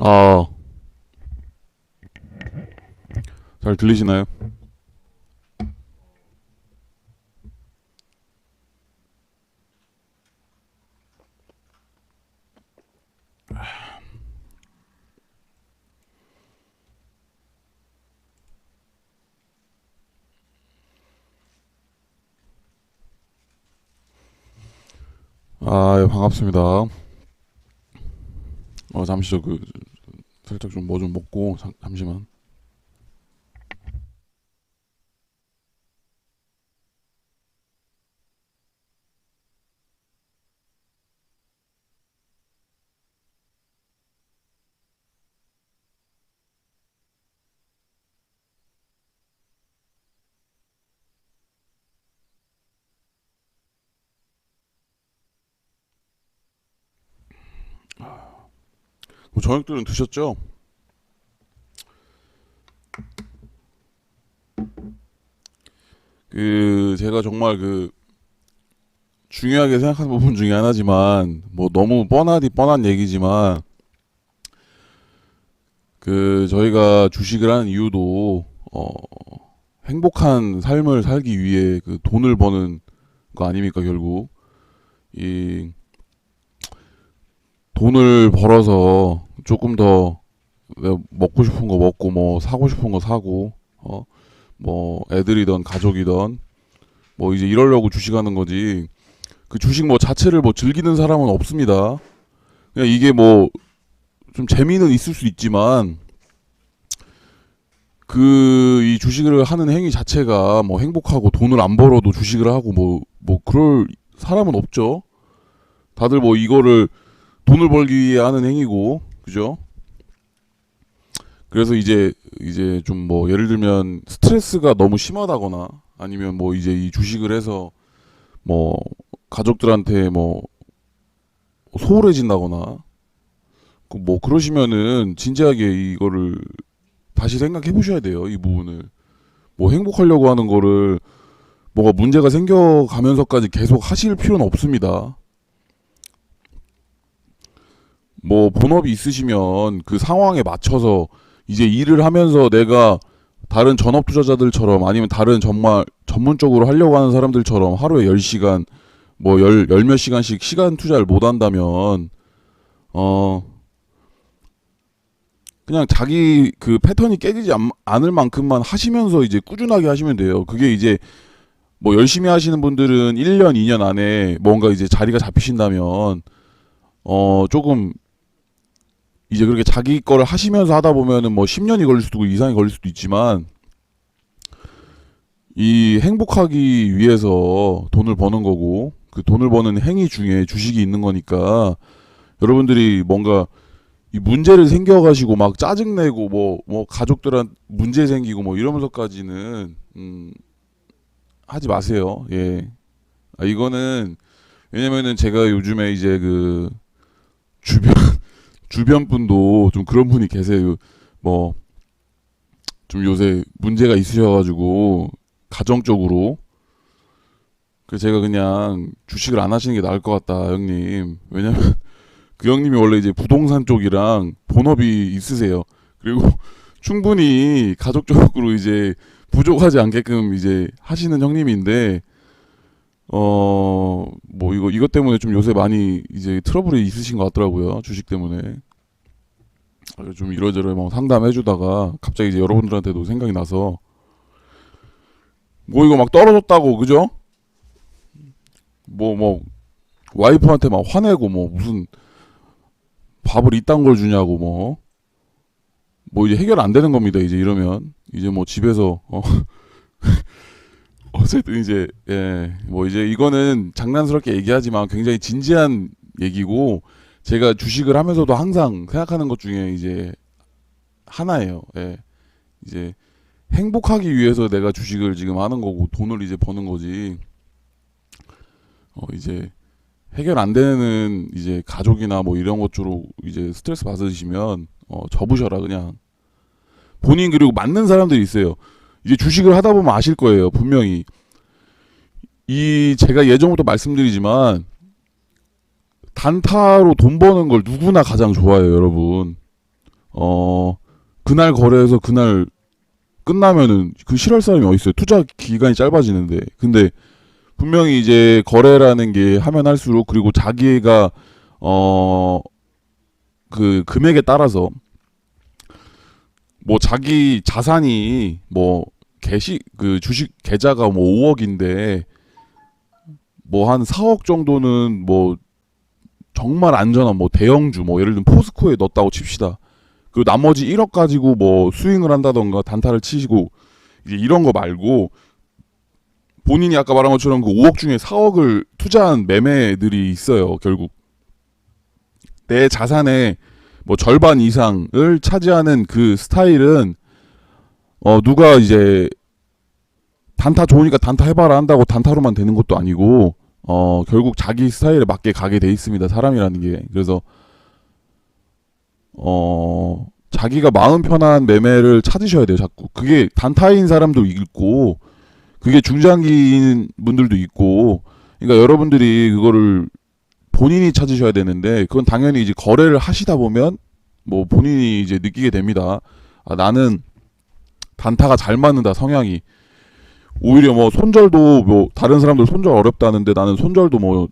아, 잘 들리시나요? 아, 예, 반갑습니다. 잠시 살짝 좀 뭐 좀 먹고, 잠시만. 뭐 저녁들은 드셨죠? 제가 정말 중요하게 생각하는 부분 중에 하나지만, 뭐 너무 뻔하디 뻔한 얘기지만, 저희가 주식을 하는 이유도, 행복한 삶을 살기 위해 돈을 버는 거 아닙니까, 결국. 이, 돈을 벌어서 조금 더 내가 먹고 싶은 거 먹고 뭐 사고 싶은 거 사고 뭐 애들이던 가족이던 뭐 이제 이러려고 주식하는 거지. 그 주식 뭐 자체를 뭐 즐기는 사람은 없습니다. 그냥 이게 뭐 좀 재미는 있을 수 있지만 이 주식을 하는 행위 자체가 뭐 행복하고 돈을 안 벌어도 주식을 하고 뭐 그럴 사람은 없죠. 다들 뭐 이거를 돈을 벌기 위해 하는 행위고, 그죠? 그래서 이제 좀 뭐 예를 들면 스트레스가 너무 심하다거나 아니면 뭐 이제 이 주식을 해서 뭐 가족들한테 뭐 소홀해진다거나 뭐 그러시면은 진지하게 이거를 다시 생각해 보셔야 돼요. 이 부분을 뭐 행복하려고 하는 거를 뭐가 문제가 생겨가면서까지 계속 하실 필요는 없습니다. 뭐 본업이 있으시면 그 상황에 맞춰서 이제 일을 하면서 내가 다른 전업 투자자들처럼 아니면 다른 정말 전문적으로 하려고 하는 사람들처럼 하루에 10시간 뭐 열 몇 시간씩 시간 투자를 못 한다면 어 그냥 자기 그 패턴이 깨지지 않을 만큼만 하시면서 이제 꾸준하게 하시면 돼요. 그게 이제 뭐 열심히 하시는 분들은 1년, 2년 안에 뭔가 이제 자리가 잡히신다면 조금 이제 그렇게 자기 거를 하시면서 하다 보면은 뭐 10년이 걸릴 수도 있고 이상이 걸릴 수도 있지만 이 행복하기 위해서 돈을 버는 거고 그 돈을 버는 행위 중에 주식이 있는 거니까 여러분들이 뭔가 이 문제를 생겨가지고 막 짜증내고 뭐 가족들한 문제 생기고 뭐 이러면서까지는 하지 마세요. 예. 이거는 왜냐면은 제가 요즘에 이제 주변 주변 분도 좀 그런 분이 계세요. 뭐 좀 요새 문제가 있으셔가지고 가정적으로 그래서 제가 그냥 주식을 안 하시는 게 나을 것 같다, 형님. 왜냐면 그 형님이 원래 이제 부동산 쪽이랑 본업이 있으세요. 그리고 충분히 가족적으로 이제 부족하지 않게끔 이제 하시는 형님인데 뭐 이것 때문에 좀 요새 많이 이제 트러블이 있으신 것 같더라고요. 주식 때문에. 좀 이러저러 뭐 상담해 주다가 갑자기 이제 여러분들한테도 생각이 나서 뭐 이거 막 떨어졌다고 그죠? 뭐 와이프한테 막 화내고 뭐 무슨 밥을 이딴 걸 주냐고 뭐 이제 해결 안 되는 겁니다. 이제 이러면 이제 뭐 집에서 어쨌든 이제 뭐 이제 이거는 장난스럽게 얘기하지만 굉장히 진지한 얘기고 제가 주식을 하면서도 항상 생각하는 것 중에 이제 하나예요. 예. 이제 행복하기 위해서 내가 주식을 지금 하는 거고 돈을 이제 버는 거지. 이제 해결 안 되는 이제 가족이나 뭐 이런 것 쪽으로 이제 스트레스 받으시면 접으셔라 그냥. 본인 그리고 맞는 사람들이 있어요. 이제 주식을 하다 보면 아실 거예요. 분명히 이 제가 예전부터 말씀드리지만 단타로 돈 버는 걸 누구나 가장 좋아해요, 여러분. 어 그날 거래해서 그날 끝나면은 그 싫어할 사람이 어디 있어요? 투자 기간이 짧아지는데. 근데 분명히 이제 거래라는 게 하면 할수록, 그리고 자기가 어 그 금액에 따라서 뭐 자기 자산이 뭐 계시 그 주식 계좌가 뭐 5억인데 뭐 한 4억 정도는 뭐 정말 안전한 뭐 대형주, 뭐 예를 들면 포스코에 넣었다고 칩시다. 그리고 나머지 1억 가지고 뭐 스윙을 한다던가 단타를 치시고, 이제 이런 거 말고 본인이 아까 말한 것처럼 그 5억 중에 4억을 투자한 매매들이 있어요. 결국 내 자산의 뭐 절반 이상을 차지하는 그 스타일은 누가 이제 단타 좋으니까 단타 해봐라 한다고 단타로만 되는 것도 아니고 결국 자기 스타일에 맞게 가게 돼 있습니다. 사람이라는 게. 그래서 자기가 마음 편한 매매를 찾으셔야 돼요. 자꾸 그게 단타인 사람도 있고 그게 중장기인 분들도 있고, 그러니까 여러분들이 그거를 본인이 찾으셔야 되는데, 그건 당연히 이제 거래를 하시다 보면 뭐 본인이 이제 느끼게 됩니다. 아, 나는 단타가 잘 맞는다, 성향이. 오히려 뭐 손절도, 뭐 다른 사람들 손절 어렵다는데 나는 손절도 뭐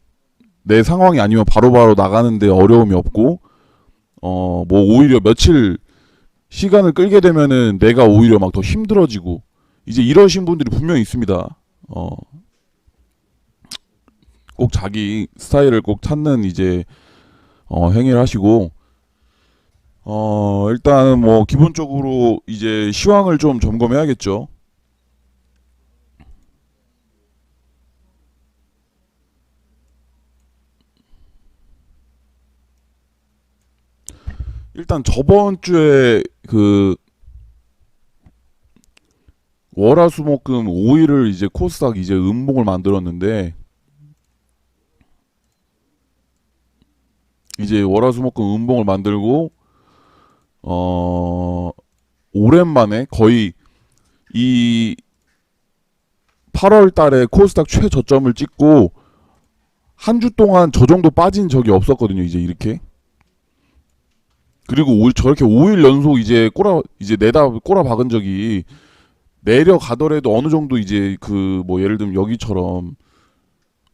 내 상황이 아니면 바로바로 나가는데 어려움이 없고, 뭐 오히려 며칠 시간을 끌게 되면은 내가 오히려 막 더 힘들어지고, 이제 이러신 분들이 분명히 있습니다. 꼭 자기 스타일을 꼭 찾는 이제 행위를 하시고, 일단은 뭐 기본적으로 이제 시황을 좀 점검해야겠죠. 일단 저번 주에 그 월화수목금 5일을 이제 코스닥 이제 음봉을 만들었는데, 이제 월화수목금 음봉을 만들고 오랜만에 거의 이 8월 달에 코스닥 최저점을 찍고 한 주 동안 저 정도 빠진 적이 없었거든요. 이제 이렇게. 그리고 저렇게 5일 연속 이제 이제 내다 꼬라 박은 적이, 내려가더라도 어느 정도 이제 그 뭐 예를 들면 여기처럼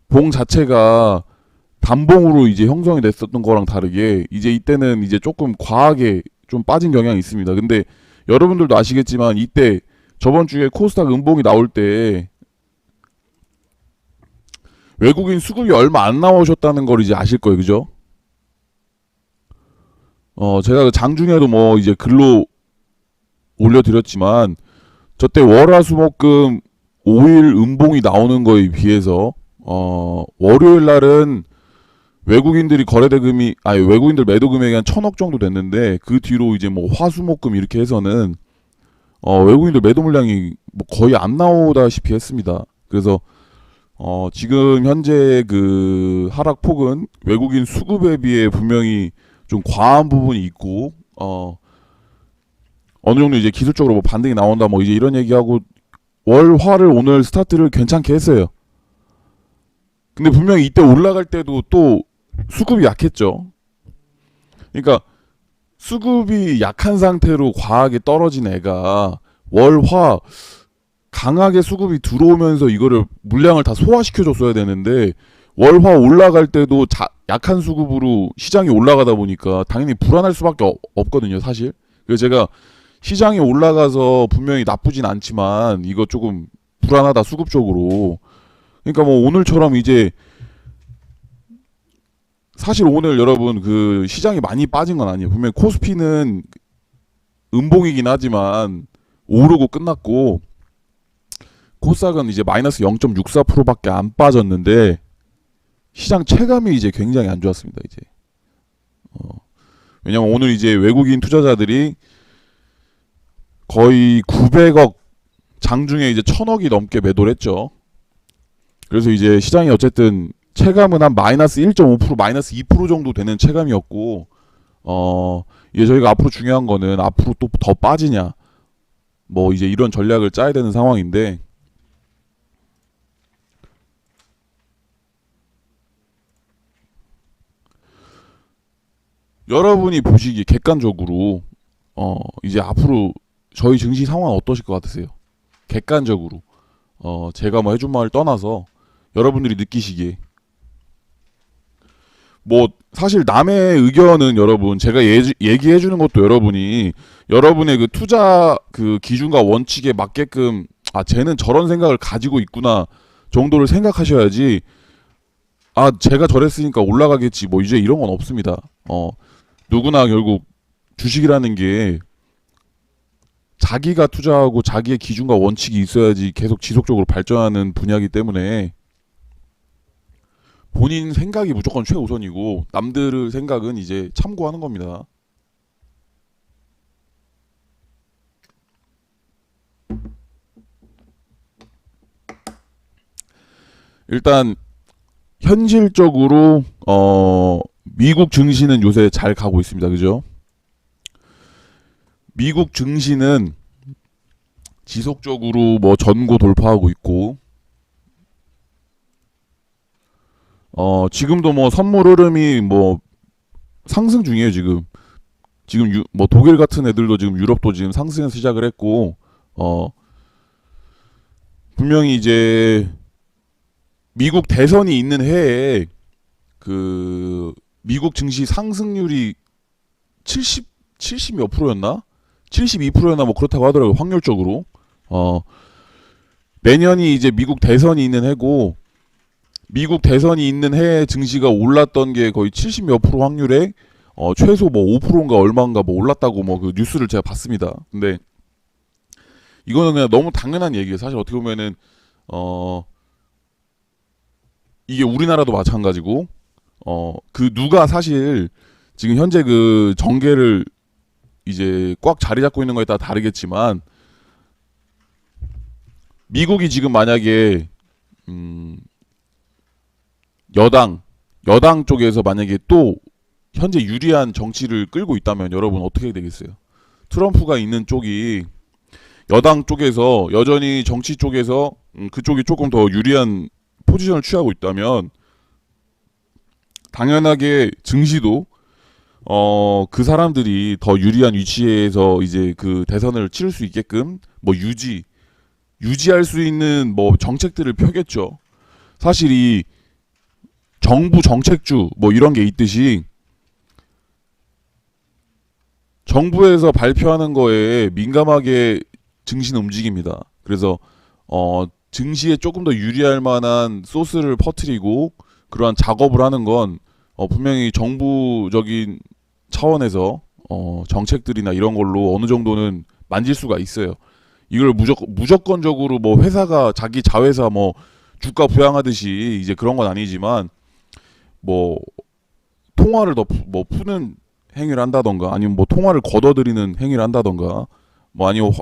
봉 자체가 단봉으로 이제 형성이 됐었던 거랑 다르게 이제 이때는 이제 조금 과하게 좀 빠진 경향이 있습니다. 근데 여러분들도 아시겠지만 이때 저번 주에 코스닥 음봉이 나올 때 외국인 수급이 얼마 안 나오셨다는 걸 이제 아실 거예요. 그죠? 제가 그 장중에도 뭐 이제 글로 올려드렸지만, 저때 월화수목금 5일 음봉이 나오는 거에 비해서 월요일 날은 외국인들이 거래대금이, 아니 외국인들 매도 금액이 한 1,000억 정도 됐는데, 그 뒤로 이제 뭐 화수목금 이렇게 해서는 외국인들 매도 물량이 뭐 거의 안 나오다시피 했습니다. 그래서 지금 현재 그 하락폭은 외국인 수급에 비해 분명히 좀 과한 부분이 있고, 어느 정도 이제 기술적으로 뭐 반등이 나온다 뭐 이제 이런 얘기하고 월화를 오늘 스타트를 괜찮게 했어요. 근데 분명히 이때 올라갈 때도 또 수급이 약했죠. 그러니까 수급이 약한 상태로 과하게 떨어진 애가 월화 강하게 수급이 들어오면서 이거를 물량을 다 소화시켜 줬어야 되는데, 월화 올라갈 때도 약한 수급으로 시장이 올라가다 보니까 당연히 불안할 수밖에 없거든요, 사실. 그래서 제가 시장이 올라가서 분명히 나쁘진 않지만 이거 조금 불안하다, 수급적으로. 그러니까 뭐 오늘처럼 이제, 사실 오늘 여러분 그 시장이 많이 빠진 건 아니에요. 분명히 코스피는 음봉이긴 하지만 오르고 끝났고, 코스닥은 이제 마이너스 0.64%밖에 안 빠졌는데 시장 체감이 이제 굉장히 안 좋았습니다. 이제 왜냐면 오늘 이제 외국인 투자자들이 거의 900억, 장중에 이제 1,000억이 넘게 매도를 했죠. 그래서 이제 시장이 어쨌든 체감은 한 마이너스 1.5%, 마이너스 2% 정도 되는 체감이었고, 이제 저희가 앞으로 중요한 거는 앞으로 또 더 빠지냐, 뭐 이제 이런 전략을 짜야 되는 상황인데, 여러분이 보시기 객관적으로 이제 앞으로 저희 증시 상황은 어떠실 것 같으세요? 객관적으로 제가 뭐 해준 말을 떠나서 여러분들이 느끼시기에 뭐 사실 남의 의견은 여러분 제가 얘기해 주는 것도 여러분이 여러분의 그 투자 그 기준과 원칙에 맞게끔 아 쟤는 저런 생각을 가지고 있구나 정도를 생각하셔야지 아 제가 저랬으니까 올라가겠지 뭐 이제 이런 건 없습니다. 누구나 결국 주식이라는 게 자기가 투자하고 자기의 기준과 원칙이 있어야지 계속 지속적으로 발전하는 분야이기 때문에 본인 생각이 무조건 최우선이고 남들의 생각은 이제 참고하는 겁니다. 일단 현실적으로 미국 증시는 요새 잘 가고 있습니다. 그죠? 미국 증시는 지속적으로 뭐 전고 돌파하고 있고 지금도 뭐 선물 흐름이 뭐 상승 중이에요. 지금 뭐 독일 같은 애들도 지금 유럽도 지금 상승에서 시작을 했고 분명히 이제 미국 대선이 있는 해에 그 미국 증시 상승률이 70 몇 프로였나? 72%였나 뭐 그렇다고 하더라고요. 확률적으로. 내년이 이제 미국 대선이 있는 해고 미국 대선이 있는 해에 증시가 올랐던 게 거의 70 몇 프로 확률에 최소 뭐 5%인가 얼마인가 뭐 올랐다고 뭐 그 뉴스를 제가 봤습니다. 근데 이거는 그냥 너무 당연한 얘기예요. 사실 어떻게 보면은 이게 우리나라도 마찬가지고 그 누가 사실 지금 현재 그 정계를 이제 꽉 자리 잡고 있는 거에 따라 다르겠지만 미국이 지금 만약에 여당 쪽에서 만약에 또 현재 유리한 정치를 끌고 있다면 여러분 어떻게 되겠어요? 트럼프가 있는 쪽이 여당 쪽에서 여전히 정치 쪽에서 그쪽이 조금 더 유리한 포지션을 취하고 있다면 당연하게 증시도 그 사람들이 더 유리한 위치에서 이제 그 대선을 치를 수 있게끔 뭐 유지할 수 있는 뭐 정책들을 펴겠죠. 사실 이 정부 정책주 뭐 이런 게 있듯이 정부에서 발표하는 거에 민감하게 증시는 움직입니다. 그래서 증시에 조금 더 유리할 만한 소스를 퍼뜨리고 그러한 작업을 하는 건 분명히 정부적인 차원에서 정책들이나 이런 걸로 어느 정도는 만질 수가 있어요. 이걸 무조건적으로 뭐 회사가 자기 자회사 뭐 주가 부양하듯이 이제 그런 건 아니지만 뭐 통화를 더 뭐 푸는 행위를 한다던가 아니면 뭐 통화를 걷어들이는 행위를 한다던가 뭐 아니면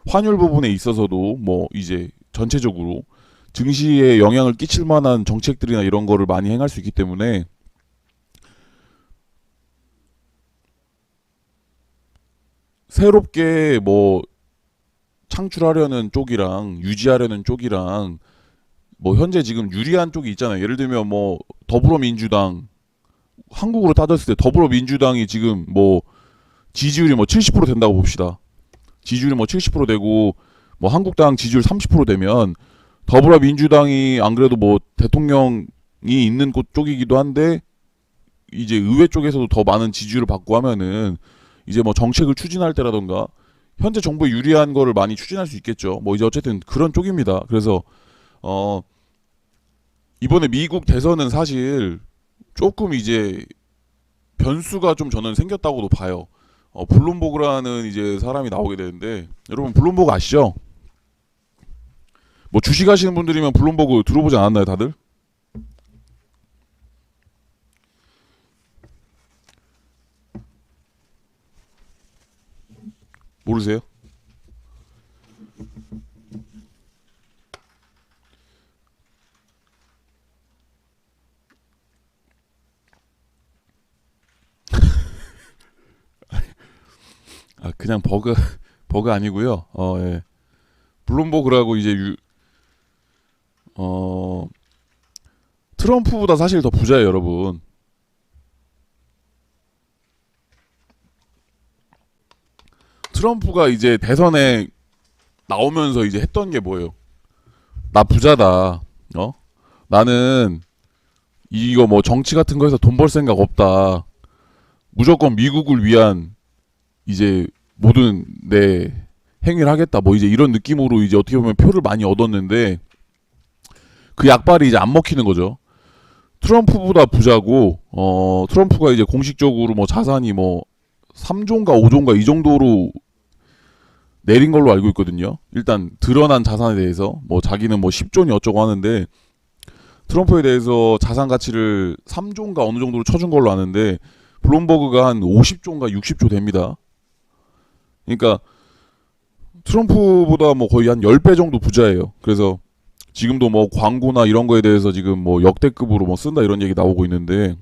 환율 부분에 있어서도 뭐 이제 전체적으로 증시에 영향을 끼칠 만한 정책들이나 이런 거를 많이 행할 수 있기 때문에 새롭게 뭐 창출하려는 쪽이랑 유지하려는 쪽이랑 뭐 현재 지금 유리한 쪽이 있잖아요. 예를 들면 뭐 더불어민주당 한국으로 따졌을 때 더불어민주당이 지금 뭐 지지율이 뭐 70% 된다고 봅시다. 지지율이 뭐 70% 되고 뭐 한국당 지지율 30% 되면 더불어민주당이 안 그래도 뭐 대통령이 있는 곳 쪽이기도 한데 이제 의회 쪽에서도 더 많은 지지율을 받고 하면은 이제 뭐 정책을 추진할 때라던가 현재 정부에 유리한 거를 많이 추진할 수 있겠죠. 뭐 이제 어쨌든 그런 쪽입니다. 그래서 이번에 미국 대선은 사실 조금 이제 변수가 좀 저는 생겼다고도 봐요. 블룸버그라는 이제 사람이 나오게 되는데 여러분 블룸버그 아시죠? 뭐 주식 하시는 분들이면 블룸버그 들어보지 않았나요, 다들? 모르세요? 아, 그냥 버그 아니고요. 예. 블룸버그라고 이제 어, 트럼프보다 사실 더 부자예요, 여러분. 트럼프가 이제 대선에 나오면서 이제 했던 게 뭐예요? 나 부자다. 나는 이거 뭐 정치 같은 거에서 돈 벌 생각 없다. 무조건 미국을 위한 이제 모든 내 행위를 하겠다. 뭐 이제 이런 느낌으로 이제 어떻게 보면 표를 많이 얻었는데 그 약발이 이제 안 먹히는 거죠. 트럼프보다 부자고 트럼프가 이제 공식적으로 뭐 자산이 뭐 3조인가 5조인가 이 정도로 내린 걸로 알고 있거든요. 일단 드러난 자산에 대해서 뭐 자기는 뭐 10조니 어쩌고 하는데 트럼프에 대해서 자산 가치를 3조인가 어느 정도로 쳐준 걸로 아는데 블룸버그가 한 50조인가 60조 됩니다. 그러니까 트럼프보다 뭐 거의 한 10배 정도 부자예요. 그래서 지금도 뭐 광고나 이런 거에 대해서 지금 뭐 역대급으로 뭐 쓴다 이런 얘기 나오고 있는데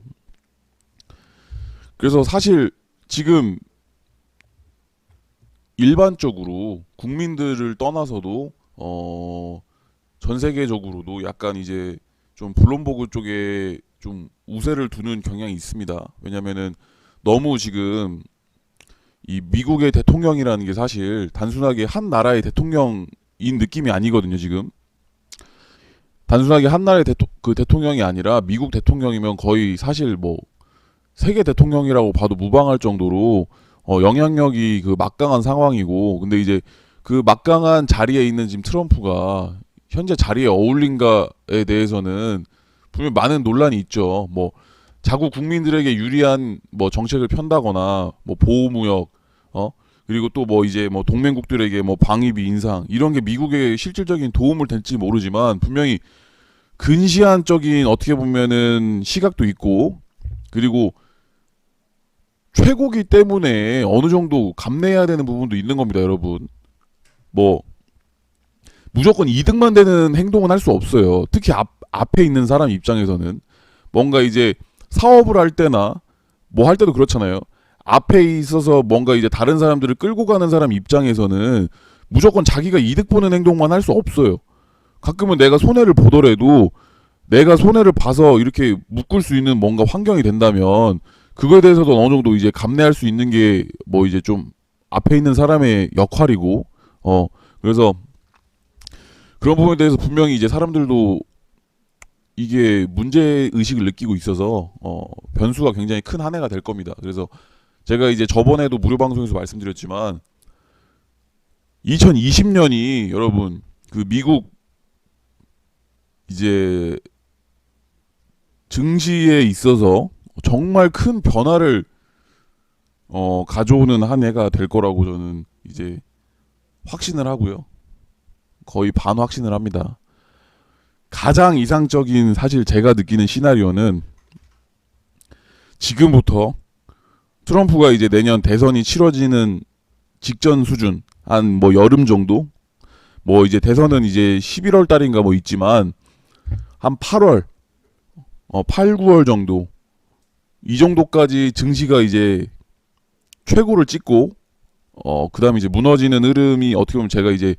그래서 사실 지금 일반적으로 국민들을 떠나서도 전 세계적으로도 약간 이제 좀 블룸버그 쪽에 좀 우세를 두는 경향이 있습니다. 왜냐면은 너무 지금 이 미국의 대통령이라는 게 사실 단순하게 한 나라의 대통령인 느낌이 아니거든요. 지금 단순하게 한 나라의 대통령이 아니라 미국 대통령이면 거의 사실 뭐 세계 대통령이라고 봐도 무방할 정도로 영향력이 그 막강한 상황이고 근데 이제 그 막강한 자리에 있는 지금 트럼프가 현재 자리에 어울린가에 대해서는 분명 많은 논란이 있죠. 뭐 자국 국민들에게 유리한 뭐 정책을 편다거나 뭐 보호무역 그리고 또 뭐 이제 뭐 동맹국들에게 뭐 방위비 인상 이런 게 미국에 실질적인 도움을 될지 모르지만 분명히 근시안적인 어떻게 보면은 시각도 있고 그리고 최고기 때문에 어느 정도 감내해야 되는 부분도 있는 겁니다, 여러분. 뭐 무조건 이득만 되는 행동은 할 수 없어요. 특히 앞에 있는 사람 입장에서는 뭔가 이제 사업을 할 때나 뭐 할 때도 그렇잖아요. 앞에 있어서 뭔가 이제 다른 사람들을 끌고 가는 사람 입장에서는 무조건 자기가 이득 보는 행동만 할 수 없어요. 가끔은 내가 손해를 보더라도 내가 손해를 봐서 이렇게 묶을 수 있는 뭔가 환경이 된다면 그거에 대해서도 어느 정도 이제 감내할 수 있는 게 뭐 이제 좀 앞에 있는 사람의 역할이고 그래서 그런 부분에 대해서 분명히 이제 사람들도 이게 문제 의식을 느끼고 있어서 변수가 굉장히 큰 한 해가 될 겁니다. 그래서 제가 이제 저번에도 무료 방송에서 말씀드렸지만 2020년이 여러분 그 미국 이제 증시에 있어서 정말 큰 변화를 가져오는 한 해가 될 거라고 저는 이제 확신을 하고요. 거의 반확신을 합니다. 가장 이상적인 사실 제가 느끼는 시나리오는 지금부터 트럼프가 이제 내년 대선이 치러지는 직전 수준 한 뭐 여름 정도 뭐 이제 대선은 이제 11월 달인가 뭐 있지만 한 8월 8, 9월 정도 이 정도까지 증시가 이제 최고를 찍고 그다음에 이제 무너지는 흐름이 어떻게 보면 제가 이제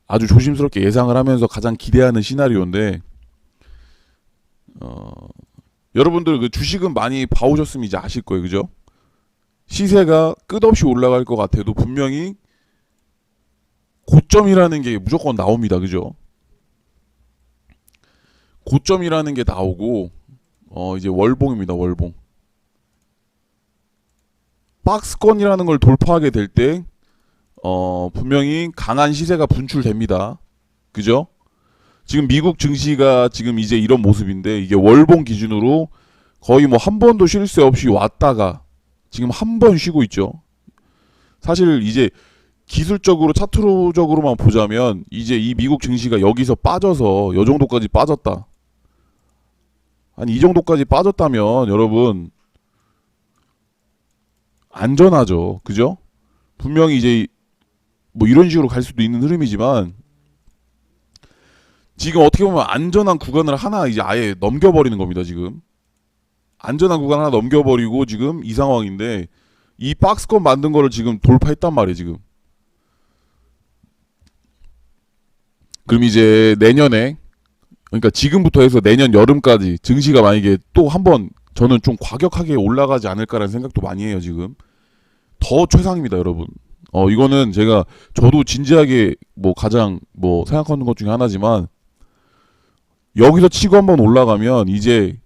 아주 조심스럽게 예상을 하면서 가장 기대하는 시나리오인데 여러분들 그 주식은 많이 봐오셨으면 이제 아실 거예요, 그죠? 시세가 끝없이 올라갈 것 같아도 분명히 고점이라는 게 무조건 나옵니다, 그죠? 고점이라는 게 나오고 이제 월봉입니다, 월봉. 박스권이라는 걸 돌파하게 될 때 분명히 강한 시세가 분출됩니다. 그죠? 지금 미국 증시가 지금 이제 이런 모습인데 이게 월봉 기준으로 거의 뭐 한 번도 쉴 새 없이 왔다가 지금 한 번 쉬고 있죠. 사실 이제 기술적으로 차트적으로만 보자면 이제 이 미국 증시가 여기서 빠져서 이 정도까지 빠졌다. 한 이 정도까지 빠졌다면 여러분 안전하죠. 그죠? 분명히 이제 뭐 이런 식으로 갈 수도 있는 흐름이지만 지금 어떻게 보면 안전한 구간을 하나 이제 아예 넘겨버리는 겁니다. 지금 안전한 구간 하나 넘겨버리고 지금 이 상황인데 이 박스권 만든 거를 지금 돌파했단 말이에요. 지금 그럼 이제 내년에 그러니까 지금부터 해서 내년 여름까지 증시가 만약에 또 한번 저는 좀 과격하게 올라가지 않을까라는 생각도 많이 해요. 지금 더 최상입니다, 여러분. 이거는 저도 진지하게 뭐 가장 뭐 생각하는 것 중에 하나지만 여기서 치고 한번 올라가면 이제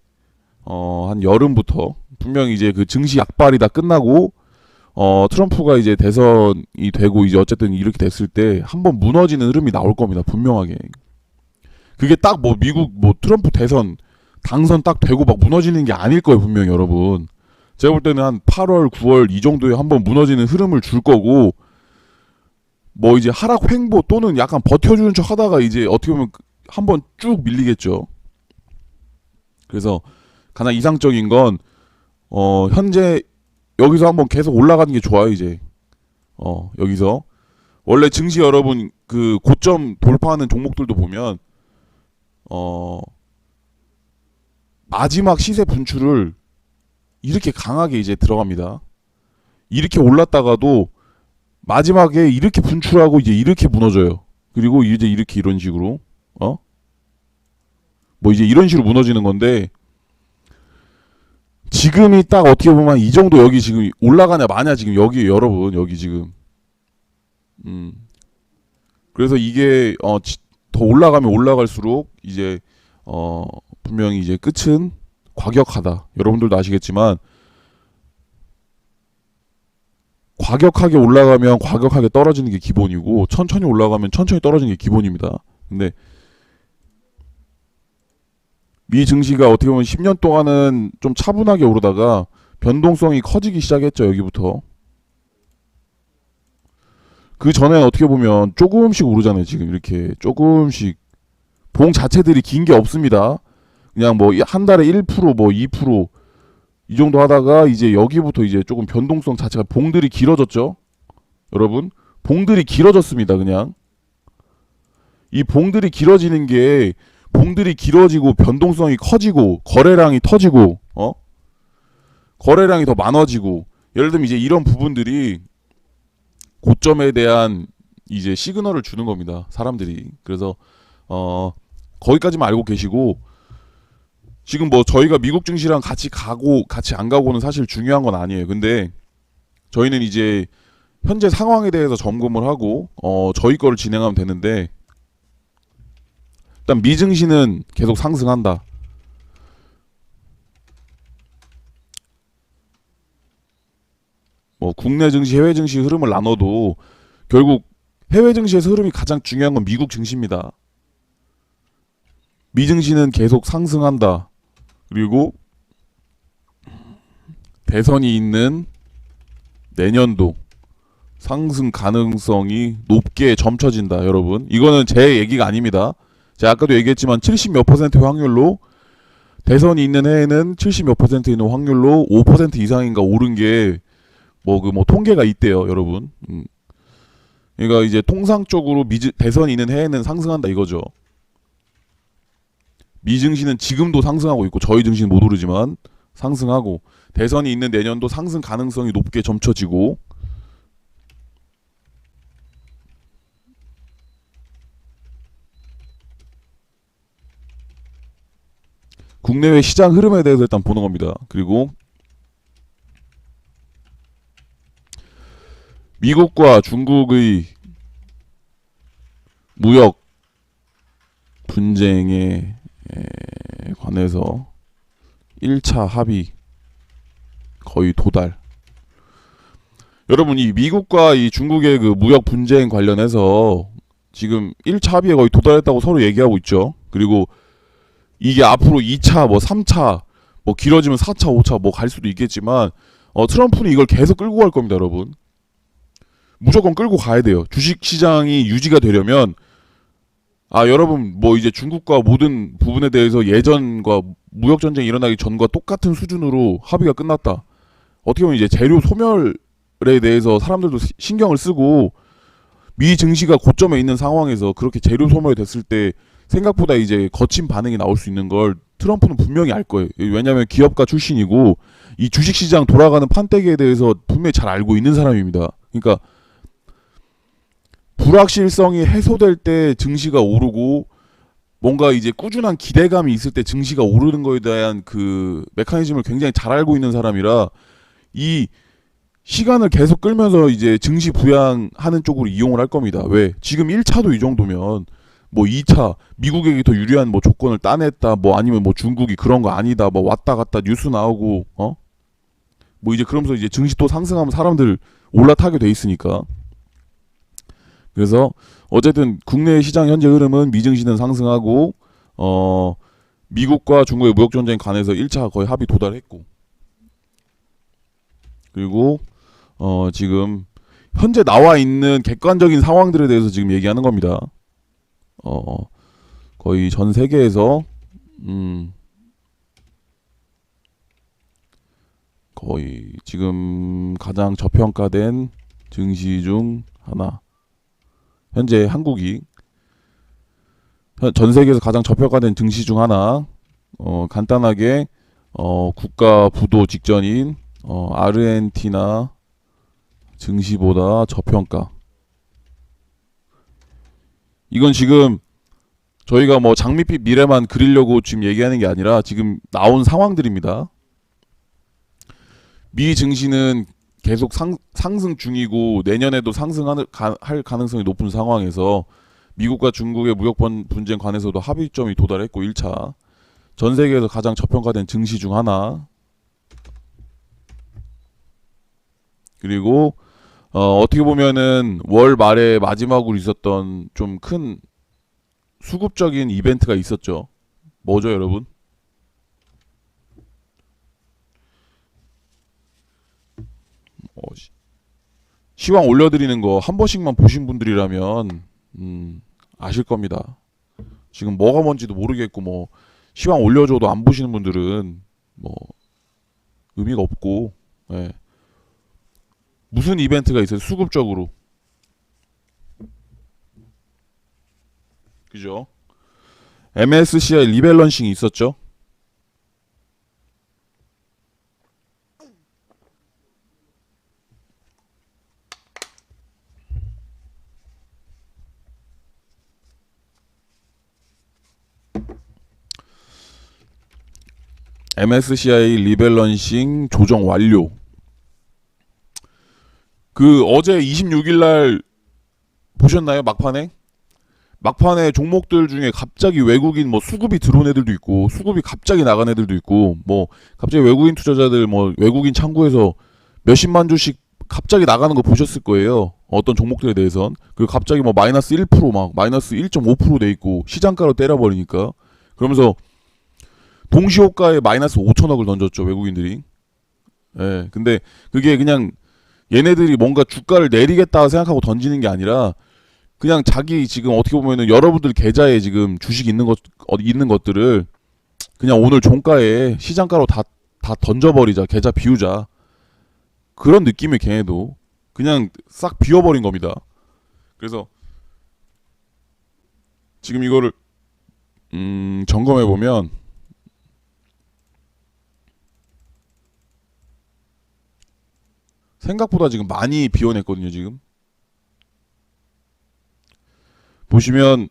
한 여름부터 분명히 이제 그 증시 약발이 다 끝나고 트럼프가 이제 대선이 되고 이제 어쨌든 이렇게 됐을 때 한번 무너지는 흐름이 나올 겁니다. 분명하게. 그게 딱 뭐 미국 뭐 트럼프 대선 당선 딱 되고 막 무너지는 게 아닐 거예요, 분명히 여러분. 제가 볼 때는 한 8월, 9월 이 정도에 한번 무너지는 흐름을 줄 거고 뭐 이제 하락 횡보 또는 약간 버텨주는 척 하다가 이제 어떻게 보면 한번 쭉 밀리겠죠. 그래서 가장 이상적인 건 현재 여기서 한번 계속 올라가는 게 좋아요, 이제. 여기서 원래 증시 여러분 그 고점 돌파하는 종목들도 보면 마지막 시세 분출을 이렇게 강하게 이제 들어갑니다. 이렇게 올랐다가도 마지막에 이렇게 분출하고 이제 이렇게 무너져요. 그리고 이제 이렇게 이런 식으로 뭐 이제 이런 식으로 무너지는 건데 지금이 딱 어떻게 보면 이 정도 여기 지금 올라가냐 마냐 지금 여기 여러분 여기 지금 그래서 이게 더 올라가면 올라갈수록 이제 분명히 이제 끝은 과격하다. 여러분들도 아시겠지만 과격하게 올라가면 과격하게 떨어지는 게 기본이고 천천히 올라가면 천천히 떨어지는 게 기본입니다. 근데 미 증시가 어떻게 보면 10년 동안은 좀 차분하게 오르다가 변동성이 커지기 시작했죠. 여기부터. 그 전에는 어떻게 보면 조금씩 오르잖아요. 지금 이렇게 조금씩 봉 자체들이 긴 게 없습니다. 그냥 뭐 한 달에 1%뭐 2%이 정도 하다가 이제 여기부터 이제 조금 변동성 자체가 봉들이 길어졌죠. 여러분 봉들이 길어졌습니다. 그냥 이 봉들이 길어지는 게 봉들이 길어지고 변동성이 커지고 거래량이 터지고 거래량이 더 많아지고 예를 들면 이제 이런 부분들이 고점에 대한 이제 시그널을 주는 겁니다. 사람들이. 그래서 거기까지만 알고 계시고 지금 뭐 저희가 미국 증시랑 같이 가고 같이 안 가고는 사실 중요한 건 아니에요. 근데 저희는 이제 현재 상황에 대해서 점검을 하고 저희 거를 진행하면 되는데 일단 미증시는 계속 상승한다. 뭐 국내 증시, 해외 증시 흐름을 나눠도 결국 해외 증시에서 흐름이 가장 중요한 건 미국 증시입니다. 미증시는 계속 상승한다. 그리고 대선이 있는 내년도 상승 가능성이 높게 점쳐진다, 여러분. 이거는 제 얘기가 아닙니다. 제가 아까도 얘기했지만 70 몇 퍼센트 확률로 대선이 있는 해에는 70 몇 퍼센트 있는 확률로 5% 이상인가 오른 게 뭐 통계가 있대요, 여러분. 그러니까 이제 통상적으로 대선이 있는 해에는 상승한다 이거죠. 미증시는 지금도 상승하고 있고 저희 증시는 못 오르지만 상승하고 대선이 있는 내년도 상승 가능성이 높게 점쳐지고 국내외 시장 흐름에 대해서 일단 보는 겁니다. 그리고 미국과 중국의 무역 분쟁에 관해서 1차 합의 거의 도달. 여러분 이 미국과 이 중국의 그 무역 분쟁 관련해서 지금 1차 합의에 거의 도달했다고 서로 얘기하고 있죠. 그리고 이게 앞으로 2차 뭐 3차 뭐 길어지면 4차 5차 뭐 갈 수도 있겠지만 트럼프는 이걸 계속 끌고 갈 겁니다, 여러분. 무조건 끌고 가야 돼요. 주식 시장이 유지가 되려면 여러분 뭐 이제 중국과 모든 부분에 대해서 예전과 무역 전쟁이 일어나기 전과 똑같은 수준으로 합의가 끝났다. 어떻게 보면 이제 재료 소멸에 대해서 사람들도 신경을 쓰고 미 증시가 고점에 있는 상황에서 그렇게 재료 소멸이 됐을 때 생각보다 이제 거친 반응이 나올 수 있는 걸 트럼프는 분명히 알 거예요. 왜냐하면 기업가 출신이고 이 주식시장 돌아가는 판때기에 대해서 분명히 잘 알고 있는 사람입니다. 그러니까 불확실성이 해소될 때 증시가 오르고 뭔가 이제 꾸준한 기대감이 있을 때 증시가 오르는 거에 대한 그 메커니즘을 굉장히 잘 알고 있는 사람이라 이 시간을 계속 끌면서 이제 증시 부양하는 쪽으로 이용을 할 겁니다. 왜? 지금 1차도 이 정도면 뭐 2차 미국에게 더 유리한 뭐 조건을 따냈다 뭐 아니면 뭐 중국이 그런 거 아니다 뭐 왔다 갔다 뉴스 나오고 뭐 이제 그러면서 이제 증시 또 상승하면 사람들 올라타게 돼 있으니까. 그래서 어쨌든 국내 시장 현재 흐름은 미증시는 상승하고 미국과 중국의 무역 전쟁에 관해서 1차 거의 합의 도달했고, 그리고 지금 현재 나와 있는 객관적인 상황들에 대해서 지금 얘기하는 겁니다. 거의 전 세계에서 거의 지금 가장 저평가된 증시 중 하나. 현재 한국이 전 세계에서 가장 저평가된 증시 중 하나. 간단하게 국가 부도 직전인 아르헨티나 증시보다 저평가. 이건 지금 저희가 뭐 장밋빛 미래만 그리려고 지금 얘기하는 게 아니라 지금 나온 상황들입니다. 미 증시는 계속 상승 중이고 내년에도 상승할 가능성이 높은 상황에서 미국과 중국의 무역 분쟁 관해서도 합의점이 도달했고 1차 전 세계에서 가장 저평가된 증시 중 하나. 그리고 어떻게 보면은 월 말에 마지막으로 있었던 좀 큰 수급적인 이벤트가 있었죠. 뭐죠, 여러분? 시황 올려드리는 거 한 번씩만 보신 분들이라면 아실 겁니다. 지금 뭐가 뭔지도 모르겠고 뭐 시황 올려줘도 안 보시는 분들은 뭐 의미가 없고, 예. 무슨 이벤트가 있어요? 수급적으로. 그죠? MSCI 리밸런싱이 있었죠? MSCI 리밸런싱 조정 완료. 그 어제 26일 날 보셨나요? 막판에 종목들 중에 갑자기 외국인 뭐 수급이 들어온 애들도 있고 수급이 갑자기 나간 애들도 있고 뭐 갑자기 외국인 투자자들 뭐 외국인 창구에서 몇십만 주씩 갑자기 나가는 거 보셨을 거예요. 어떤 종목들에 대해선. 그리고 갑자기 뭐 마이너스 1% 막 마이너스 1.5% 돼 있고 시장가로 때려버리니까. 그러면서 동시호가에 마이너스 5천억을 던졌죠, 외국인들이. 예. 근데 그게 그냥 얘네들이 뭔가 주가를 내리겠다 생각하고 던지는 게 아니라 그냥 자기 지금 어떻게 보면은 여러분들 계좌에 지금 주식 있는 것들을 그냥 오늘 종가에 시장가로 다 던져버리자, 계좌 비우자. 그런 느낌의 걔네도 그냥 싹 비워버린 겁니다. 그래서 지금 이거를 점검해 보면 생각보다 지금 많이 비워냈거든요. 지금 보시면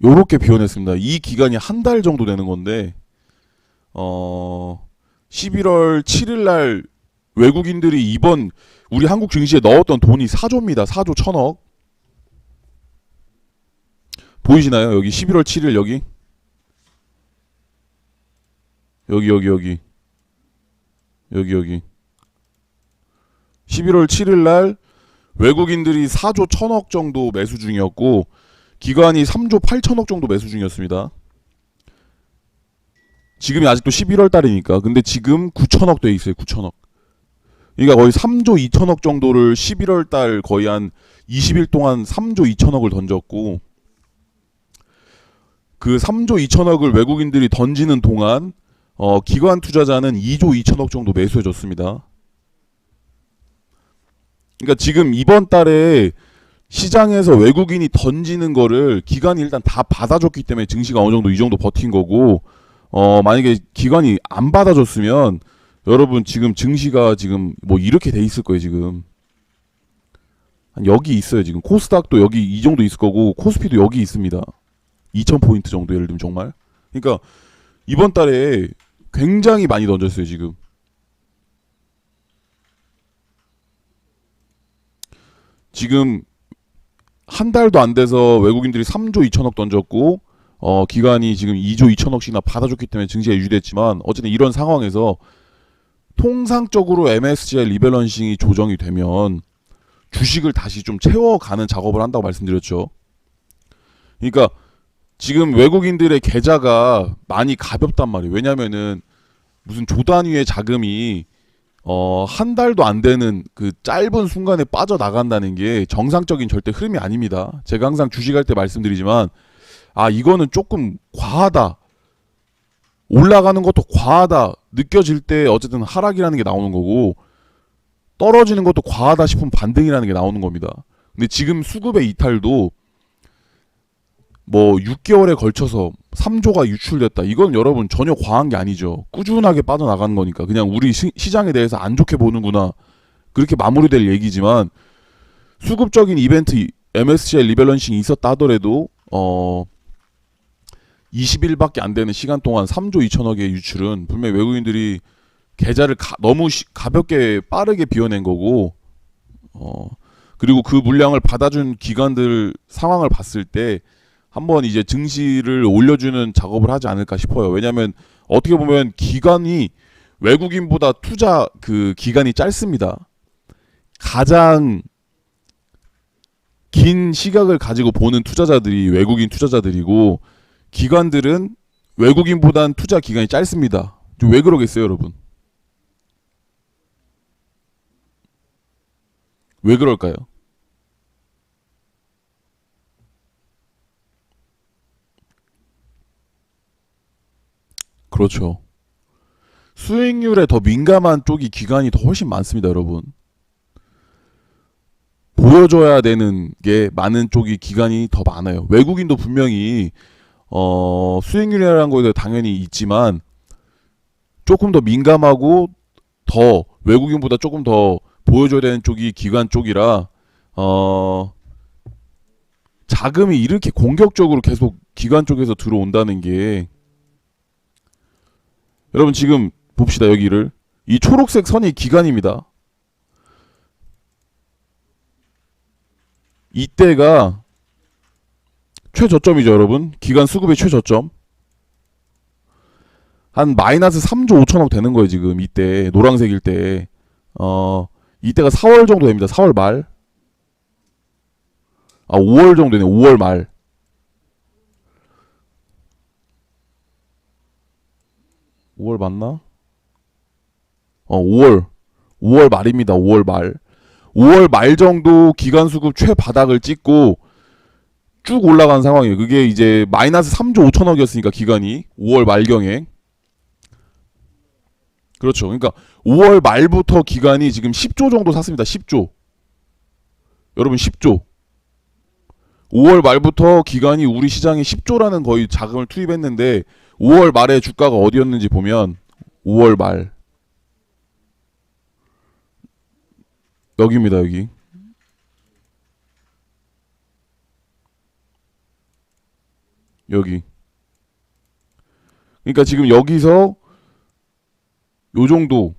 요렇게 비워냈습니다. 이 기간이 한 달 정도 되는 건데 11월 7일 날 외국인들이 이번 우리 한국 증시에 넣었던 돈이 4조입니다. 4조 1천억. 보이시나요? 여기 11월 7일 여기 11월 7일 날 외국인들이 4조 1천억 정도 매수 중이었고 기관이 3조 8천억 정도 매수 중이었습니다. 지금이 아직도 11월 달이니까. 근데 지금 9천억 돼 있어요. 9천억. 그러니까 거의 3조 2천억 정도를 11월 달 거의 한 20일 동안 3조 2천억을 던졌고 그 3조 2천억을 외국인들이 던지는 동안 기관 투자자는 2조 2천억 정도 매수해 줬습니다. 그러니까 지금 이번 달에 시장에서 외국인이 던지는 거를 기관이 일단 다 받아줬기 때문에 증시가 어느 정도 이 정도 버틴 거고 만약에 기관이 안 받아줬으면 여러분 지금 증시가 지금 뭐 이렇게 돼 있을 거예요. 지금 여기 있어요. 지금 코스닥도 여기 이 정도 있을 거고 코스피도 여기 있습니다. 2,000포인트 정도 예를 들면 정말. 그러니까 이번 달에 굉장히 많이 던졌어요 지금. 지금 한 달도 안 돼서 외국인들이 3조 2천억 던졌고 기관이 지금 2조 2천억씩이나 받아줬기 때문에 증시가 유지됐지만 어쨌든 이런 상황에서 통상적으로 MSCI 리밸런싱이 조정이 되면 주식을 다시 좀 채워가는 작업을 한다고 말씀드렸죠. 그러니까 지금 외국인들의 계좌가 많이 가볍단 말이에요. 왜냐면은 무슨 조 단위의 자금이 한 달도 안 되는 그 짧은 순간에 빠져나간다는 게 정상적인 절대 흐름이 아닙니다. 제가 항상 주식할 때 말씀드리지만 이거는 조금 과하다. 올라가는 것도 과하다. 느껴질 때 어쨌든 하락이라는 게 나오는 거고 떨어지는 것도 과하다 싶으면 반등이라는 게 나오는 겁니다. 근데 지금 수급의 이탈도 뭐 6개월에 걸쳐서 3조가 유출됐다. 이건 여러분 전혀 과한 게 아니죠. 꾸준하게 빠져나가는 거니까 그냥 우리 시장에 대해서 안 좋게 보는구나. 그렇게 마무리될 얘기지만 수급적인 이벤트 MSCI 리밸런싱이 있었다 하더라도 20일밖에 안 되는 시간 동안 3조 2천억의 유출은 분명히 외국인들이 계좌를 너무 가볍게 빠르게 비워낸 거고 그리고 그 물량을 받아준 기관들 상황을 봤을 때 한번 이제 증시를 올려주는 작업을 하지 않을까 싶어요. 왜냐하면 어떻게 보면 기관이 외국인보다 투자 그 기간이 짧습니다. 가장 긴 시각을 가지고 보는 투자자들이 외국인 투자자들이고 기관들은 외국인보다는 투자 기간이 짧습니다. 왜 그러겠어요, 여러분? 왜 그럴까요? 그렇죠. 수익률에 더 민감한 쪽이 기관이 더 훨씬 많습니다, 여러분. 보여줘야 되는 게 많은 쪽이 기관이 더 많아요. 외국인도 분명히 수익률이라는 거에 당연히 있지만 조금 더 민감하고 더 외국인보다 조금 더 보여줘야 되는 쪽이 기관 쪽이라 자금이 이렇게 공격적으로 계속 기관 쪽에서 들어온다는 게 여러분 지금 봅시다. 여기를 이 초록색 선이 기간입니다. 이때가 최저점이죠, 여러분. 기간 수급의 최저점. 한 마이너스 3조 5천억 되는 거예요, 지금. 이때 노란색일 때. 이때가 4월 정도 됩니다. 4월 말. 5월 정도 되네. 5월 말. 5월 맞나? 5월 말입니다. 5월 말. 5월 말 정도 기간 수급 최바닥을 찍고 쭉 올라간 상황이에요. 그게 이제 마이너스 3조 5천억이었으니까 기간이 5월 말경에. 그렇죠. 그러니까 5월 말부터 기간이 지금 10조 정도 샀습니다. 10조. 여러분 10조. 5월 말부터 기간이 우리 시장에 10조라는 거의 자금을 투입했는데 5월 말에 주가가 어디였는지 보면 5월 말 여기입니다. 여기 여기. 그러니까 지금 여기서 요 정도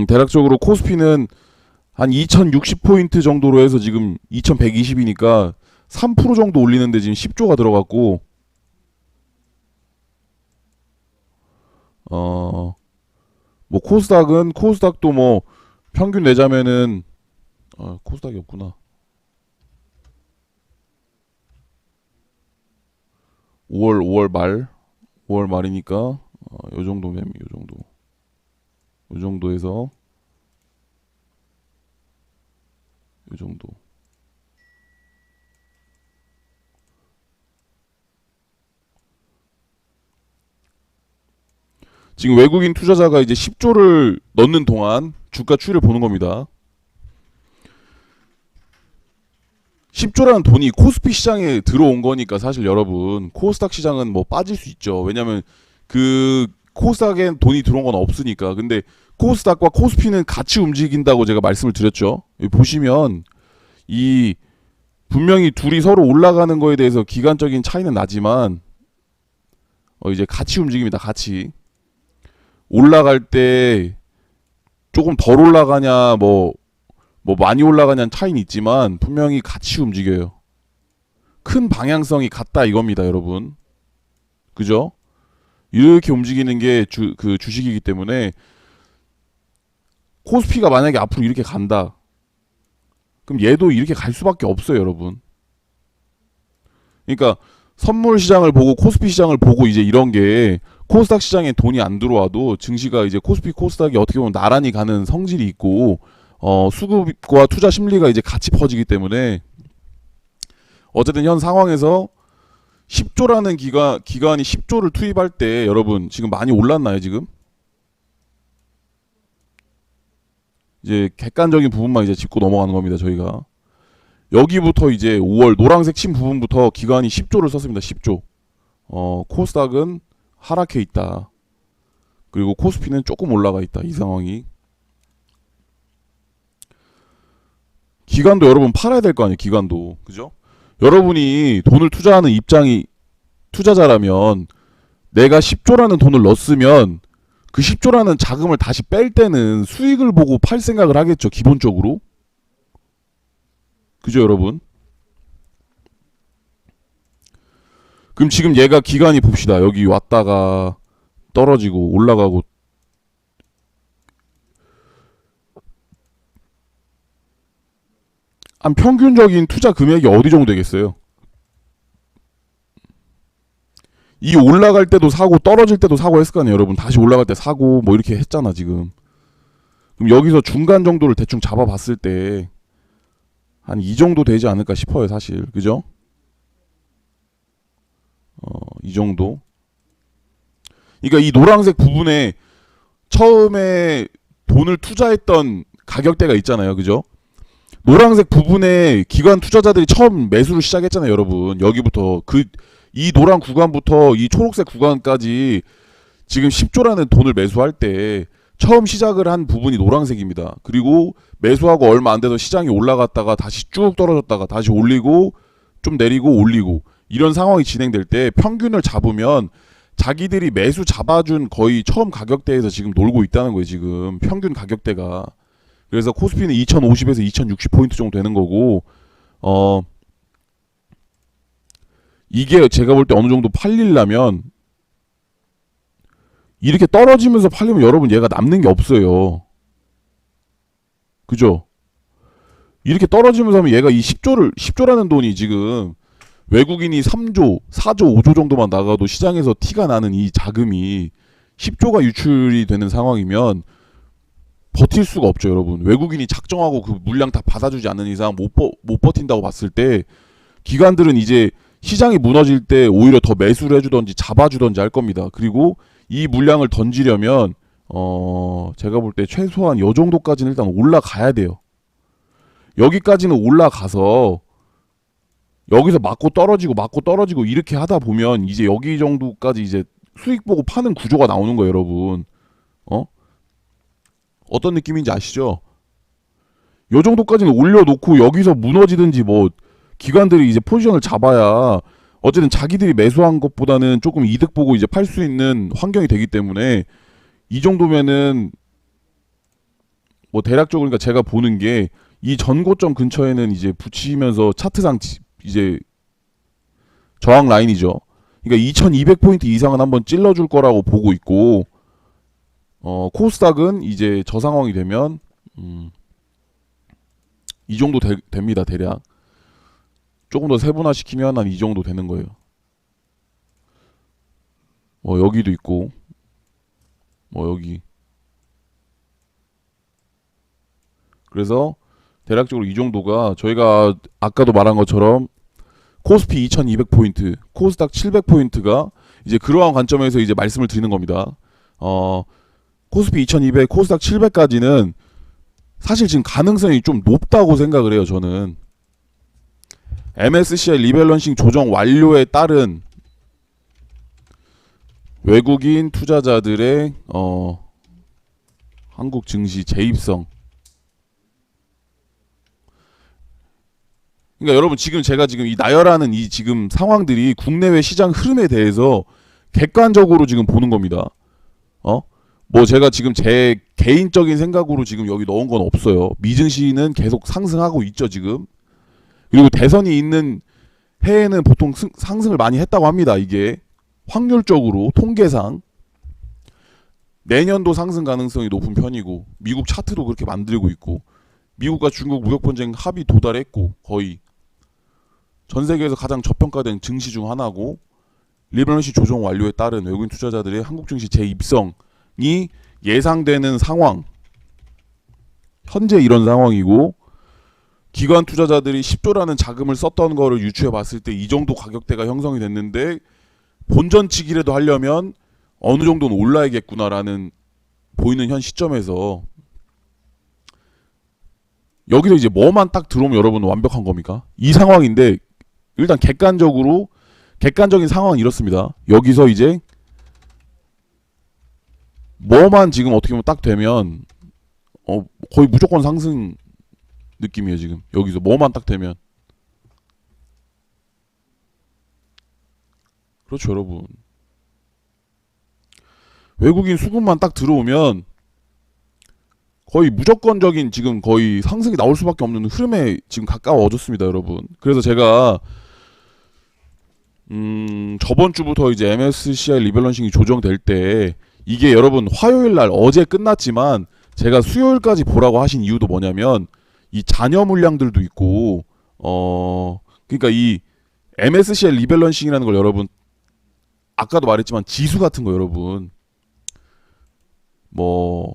대략적으로 코스피는 한 2060포인트 정도로 해서 지금 2120이니까 3% 정도 올리는데 지금 10조가 들어갔고 뭐 코스닥도 뭐 평균 내자면은 코스닥이 없구나. 5월 말이니까 요 정도면 요 정도에서 요 정도. 지금 외국인 투자자가 이제 10조를 넣는 동안 주가 추이를 보는 겁니다. 10조라는 돈이 코스피 시장에 들어온 거니까 사실 여러분 코스닥 시장은 뭐 빠질 수 있죠. 왜냐면 그 코스닥엔 돈이 들어온 건 없으니까. 근데 코스닥과 코스피는 같이 움직인다고 제가 말씀을 드렸죠. 여기 보시면 이 분명히 둘이 서로 올라가는 거에 대해서 기간적인 차이는 나지만 이제 같이 움직입니다. 같이 올라갈 때 조금 덜 올라가냐 뭐 많이 올라가냐는 차이는 있지만 분명히 같이 움직여요. 큰 방향성이 같다 이겁니다, 여러분. 그죠? 이렇게 움직이는 게 그 주식이기 때문에 코스피가 만약에 앞으로 이렇게 간다. 그럼 얘도 이렇게 갈 수밖에 없어요, 여러분. 그러니까 선물 시장을 보고 코스피 시장을 보고 이제 이런 게 코스닥 시장에 돈이 안 들어와도 증시가 이제 코스피 코스닥이 어떻게 보면 나란히 가는 성질이 있고 수급과 투자 심리가 이제 같이 퍼지기 때문에 어쨌든 현 상황에서 10조라는 기관이 10조를 투입할 때 여러분 지금 많이 올랐나요, 지금? 이제 객관적인 부분만 이제 짚고 넘어가는 겁니다, 저희가. 여기부터 이제 5월 노란색 친 부분부터 기관이 10조를 썼습니다. 10조. 코스닥은 하락해 있다. 그리고 코스피는 조금 올라가 있다. 이 상황이. 기관도 여러분 팔아야 될 거 아니에요. 기관도. 그죠? 여러분이 돈을 투자하는 입장이 투자자라면 내가 10조라는 돈을 넣었으면 그 10조라는 자금을 다시 뺄 때는 수익을 보고 팔 생각을 하겠죠. 기본적으로. 그죠, 여러분? 그럼 지금 얘가 기간이 봅시다. 여기 왔다가 떨어지고 올라가고 한 평균적인 투자 금액이 어디 정도 되겠어요? 이 올라갈 때도 사고 떨어질 때도 사고 했을 거 아니에요, 여러분. 다시 올라갈 때 사고 뭐 이렇게 했잖아, 지금. 그럼 여기서 중간 정도를 대충 잡아봤을 때 한 이 정도 되지 않을까 싶어요, 사실. 그죠? 이 정도. 그러니까 이 노란색 부분에 처음에 돈을 투자했던 가격대가 있잖아요, 그죠? 노란색 부분에 기관 투자자들이 처음 매수를 시작했잖아요, 여러분. 여기부터 이 노란 구간부터 이 초록색 구간까지 지금 10조라는 돈을 매수할 때 처음 시작을 한 부분이 노란색입니다. 그리고 매수하고 얼마 안 돼서 시장이 올라갔다가 다시 쭉 떨어졌다가 다시 올리고 좀 내리고 올리고 이런 상황이 진행될 때 평균을 잡으면 자기들이 매수 잡아준 거의 처음 가격대에서 지금 놀고 있다는 거예요, 지금. 평균 가격대가. 그래서 코스피는 2050에서 2060포인트 정도 되는 거고, 이게 제가 볼 때 어느 정도 팔리려면, 이렇게 떨어지면서 팔리면 여러분 얘가 남는 게 없어요. 그죠? 이렇게 떨어지면서 하면 얘가 이 10조라는 돈이 지금 외국인이 3조, 4조, 5조 정도만 나가도 시장에서 티가 나는 이 자금이 10조가 유출이 되는 상황이면 버틸 수가 없죠, 여러분. 외국인이 작정하고 그 물량 다 받아주지 않는 이상 못 버틴다고 봤을 때 기관들은 이제 시장이 무너질 때 오히려 더 매수를 해주던지 잡아주던지 할 겁니다. 그리고 이 물량을 던지려면 제가 볼 때 최소한 요 정도까지는 일단 올라가야 돼요. 여기까지는 올라가서 여기서 맞고 떨어지고 이렇게 하다 보면 이제 여기 정도까지 이제 수익 보고 파는 구조가 나오는 거예요, 여러분. 어떤 느낌인지 아시죠? 요 정도까지는 올려놓고 여기서 무너지든지 뭐 기관들이 이제 포지션을 잡아야 어쨌든 자기들이 매수한 것보다는 조금 이득 보고 이제 팔 수 있는 환경이 되기 때문에 이 정도면은 뭐 대략적으로 그러니까 제가 보는 게 이 전고점 근처에는 이제 붙이면서 차트상 이제 저항 라인이죠. 그러니까 2200포인트 이상은 한번 찔러줄 거라고 보고 있고 코스닥은 이제 저 상황이 되면 이 정도 됩니다, 대략. 조금 더 세분화 시키면 한 이 정도 되는 거예요. 여기도 있고 여기. 그래서 대략적으로 이 정도가 저희가 아까도 말한 것처럼 코스피 2200포인트, 코스닥 700포인트가 이제 그러한 관점에서 이제 말씀을 드리는 겁니다. 코스피 2200, 코스닥 700까지는 사실 지금 가능성이 좀 높다고 생각을 해요, 저는. MSCI 리밸런싱 조정 완료에 따른 외국인 투자자들의 한국 증시 재입성. 그러니까 여러분 지금 제가 지금 이 나열하는 이 지금 상황들이 국내외 시장 흐름에 대해서 객관적으로 지금 보는 겁니다. 어? 뭐 제가 지금 제 개인적인 생각으로 지금 여기 넣은 건 없어요. 미증시는 계속 상승하고 있죠, 지금. 그리고 대선이 있는 해에는 보통 상승을 많이 했다고 합니다. 이게 확률적으로 통계상 내년도 상승 가능성이 높은 편이고 미국 차트도 그렇게 만들고 있고 미국과 중국 무역 분쟁 합의 도달했고 거의 전 세계에서 가장 저평가된 증시 중 하나고 리버런시 조정 완료에 따른 외국인 투자자들의 한국 증시 재입성이 예상되는 상황. 현재 이런 상황이고 기관 투자자들이 10조라는 자금을 썼던 거를 유추해 봤을 때 이 정도 가격대가 형성이 됐는데 본전치기라도 하려면 어느 정도는 올라야겠구나라는 보이는 현 시점에서 여기서 이제 뭐만 딱 들어오면 여러분은 완벽한 겁니까? 이 상황인데 일단 객관적인 상황은 이렇습니다. 여기서 이제 뭐만 지금 어떻게 보면 딱 되면 거의 무조건 상승 느낌이에요. 지금 여기서 뭐만 딱 되면 그렇죠 여러분. 외국인 수급만 딱 들어오면 거의 무조건적인 지금 거의 상승이 나올 수밖에 없는 흐름에 지금 가까워졌습니다 여러분. 그래서 제가 저번 주부터 이제 MSCI 리밸런싱이 조정될 때 이게 여러분 화요일 날 어제 끝났지만 제가 수요일까지 보라고 하신 이유도 뭐냐면 이 잔여 물량들도 있고 그러니까 이 MSCI 리밸런싱이라는 걸 여러분 아까도 말했지만 지수 같은 거 여러분 뭐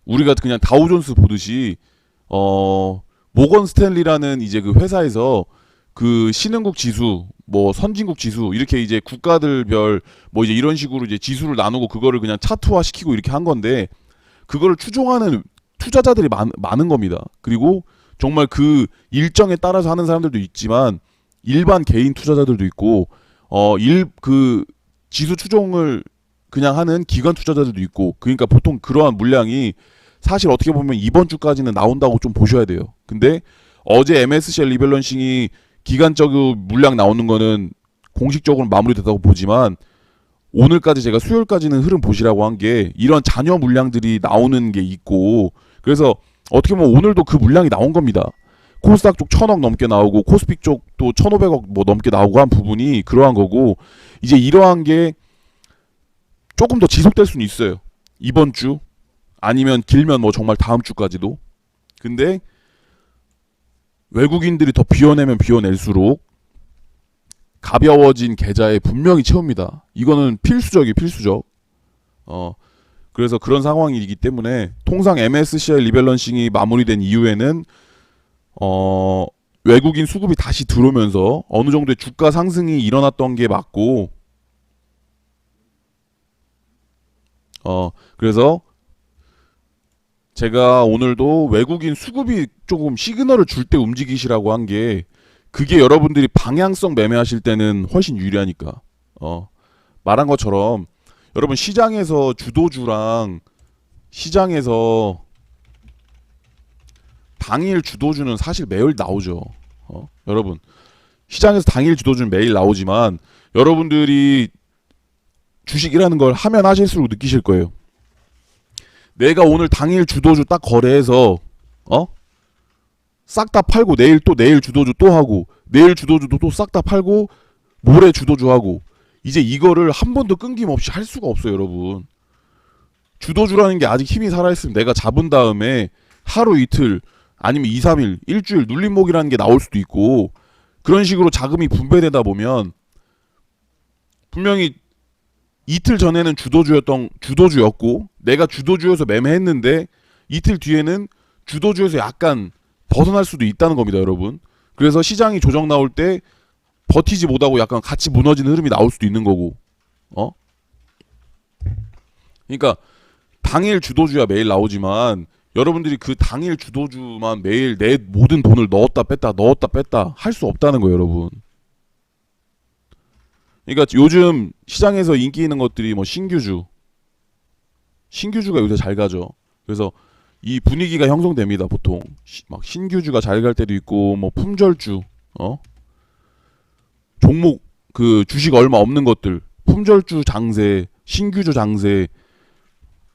우리가 그냥 다우존스 보듯이 모건 스탠리라는 이제 그 회사에서 그 신흥국 지수 뭐 선진국 지수 이렇게 이제 국가들별 뭐 이제 이런 식으로 이제 지수를 나누고 그거를 그냥 차트화 시키고 이렇게 한 건데 그거를 추종하는 투자자들이 많은 겁니다. 그리고 정말 그 일정에 따라서 하는 사람들도 있지만 일반 개인 투자자들도 있고 그 지수 추종을 그냥 하는 기관 투자자들도 있고 그러니까 보통 그러한 물량이 사실 어떻게 보면 이번 주까지는 나온다고 좀 보셔야 돼요. 근데 어제 MSCI 리밸런싱이 기간적으로 물량 나오는 거는 공식적으로 마무리됐다고 보지만 오늘까지 제가 수요일까지는 흐름 보시라고 한 게 이런 잔여 물량들이 나오는 게 있고 그래서 어떻게 보면 오늘도 그 물량이 나온 겁니다. 코스닥 쪽 1000억 넘게 나오고 코스피 쪽도 1500억 뭐 넘게 나오고 한 부분이 그러한 거고 이제 이러한 게 조금 더 지속될 수는 있어요. 이번 주 아니면 길면 뭐 정말 다음 주까지도. 근데 외국인들이 더 비워내면 비워낼수록 가벼워진 계좌에 분명히 채웁니다. 이거는 필수적. 그래서 그런 상황이기 때문에 통상 MSCI 리밸런싱이 마무리된 이후에는 외국인 수급이 다시 들어오면서 어느 정도의 주가 상승이 일어났던 게 맞고 그래서 제가 오늘도 외국인 수급이 조금 시그널을 줄 때 움직이시라고 한 게 그게 여러분들이 방향성 매매하실 때는 훨씬 유리하니까 말한 것처럼 여러분 시장에서 주도주랑 시장에서 당일 주도주는 사실 매일 나오죠. 여러분 시장에서 당일 주도주는 매일 나오지만 여러분들이 주식이라는 걸 하면 하실수록 느끼실 거예요. 내가 오늘 당일 주도주 딱 거래해서 싹 다 팔고 내일 주도주 또 하고 내일 주도주도 또 싹 다 팔고 모레 주도주 하고 이제 이거를 한 번도 끊김없이 할 수가 없어요 여러분. 주도주라는 게 아직 힘이 살아있으면 내가 잡은 다음에 하루 이틀 아니면 2, 3일 일주일 눌림목이라는 게 나올 수도 있고 그런 식으로 자금이 분배되다 보면 분명히 이틀 전에는 주도주였고 내가 주도주여서 매매했는데 이틀 뒤에는 주도주에서 약간 벗어날 수도 있다는 겁니다 여러분. 그래서 시장이 조정 나올 때 버티지 못하고 약간 같이 무너지는 흐름이 나올 수도 있는 거고 그러니까 당일 주도주야 매일 나오지만 여러분들이 그 당일 주도주만 매일 내 모든 돈을 넣었다 뺐다 할 수 없다는 거예요 여러분. 그러니까 요즘 시장에서 인기 있는 것들이 뭐 신규주가 요새 잘 가죠. 그래서 이 분위기가 형성됩니다. 보통 막 신규주가 잘 갈 때도 있고 뭐 품절주, 종목 그 주식 얼마 없는 것들, 품절주 장세, 신규주 장세,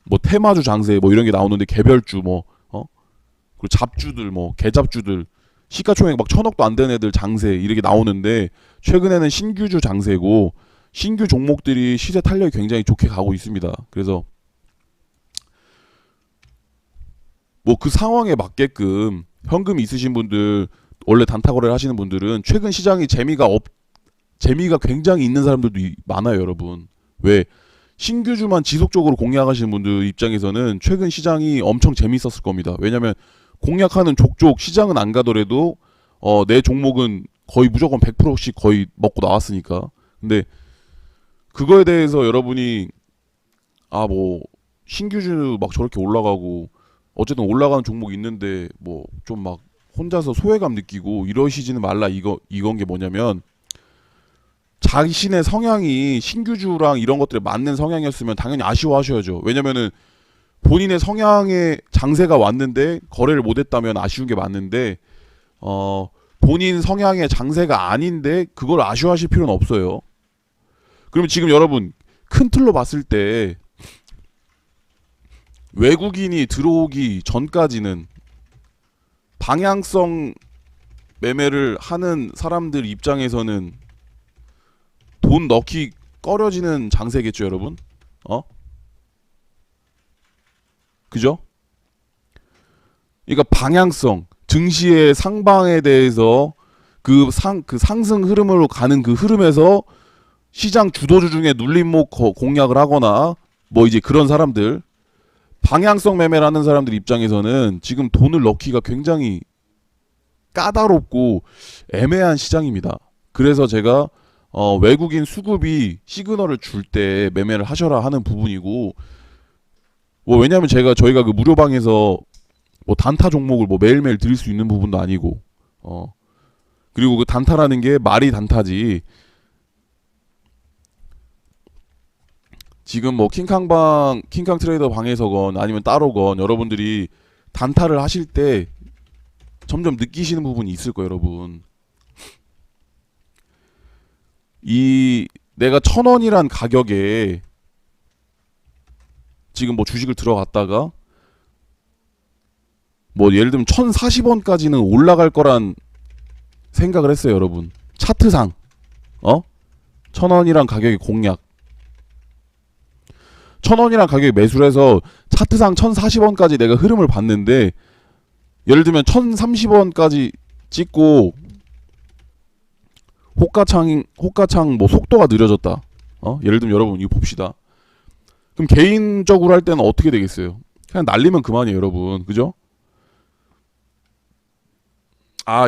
뭐 테마주 장세 뭐 이런 게 나오는데, 개별주 뭐 그리고 잡주들 뭐 개잡주들 시가총액 막 1,000억도 안 되는 애들 장세 이렇게 나오는데, 최근에는 신규주 장세고 신규 종목들이 시세 탄력이 굉장히 좋게 가고 있습니다. 그래서 뭐 그 상황에 맞게끔 현금 있으신 분들, 원래 단타 거래를 하시는 분들은 최근 시장이 재미가 굉장히 있는 사람들도 많아요, 여러분. 왜? 신규주만 지속적으로 공략하시는 분들 입장에서는 최근 시장이 엄청 재밌었을 겁니다. 왜냐면 공략하는 족족 시장은 안 가더라도 내 종목은 거의 무조건 100%씩 거의 먹고 나왔으니까. 근데 그거에 대해서 여러분이 뭐 신규주 막 저렇게 올라가고 어쨌든 올라가는 종목이 있는데 뭐 좀 막 혼자서 소외감 느끼고 이러시지는 말라, 이건 게 뭐냐면, 자신의 성향이 신규주랑 이런 것들에 맞는 성향이었으면 당연히 아쉬워하셔야죠. 왜냐면은 본인의 성향의 장세가 왔는데 거래를 못했다면 아쉬운 게 맞는데, 본인 성향의 장세가 아닌데 그걸 아쉬워하실 필요는 없어요. 그러면 지금 여러분 큰 틀로 봤을 때 외국인이 들어오기 전까지는 방향성 매매를 하는 사람들 입장에서는 돈 넣기 꺼려지는 장세겠죠, 여러분? 그죠? 그러니까 방향성, 증시의 상방에 대해서 그 상승 흐름으로 가는 그 흐름에서 시장 주도주 중에 눌림목 공략을 하거나 뭐 이제 그런 사람들, 방향성 매매를 하는 사람들 입장에서는 지금 돈을 넣기가 굉장히 까다롭고 애매한 시장입니다. 그래서 제가 외국인 수급이 시그널을 줄 때 매매를 하셔라 하는 부분이고, 뭐 왜냐면 저희가 그 무료방에서 뭐 단타 종목을 뭐 매일매일 드릴 수 있는 부분도 아니고, 그리고 그 단타라는 게 말이 단타지, 지금 뭐 킹캉 트레이더 방에서건 아니면 따로건 여러분들이 단타를 하실 때 점점 느끼시는 부분이 있을 거예요, 여러분. 내가 1,000원이란 가격에 지금 뭐 주식을 들어갔다가 뭐 예를 들면 1,040원까지는 올라갈 거란 생각을 했어요, 여러분. 차트상 1,000원이란 가격의 공략, 1,000원이란 가격에 매수를 해서 차트상 1,040원까지 내가 흐름을 봤는데, 예를 들면 1,030원까지 찍고 호가창 뭐 속도가 느려졌다. 예를 들면 여러분 이거 봅시다. 그럼 개인적으로 할 때는 어떻게 되겠어요? 그냥 날리면 그만이에요, 여러분. 그죠?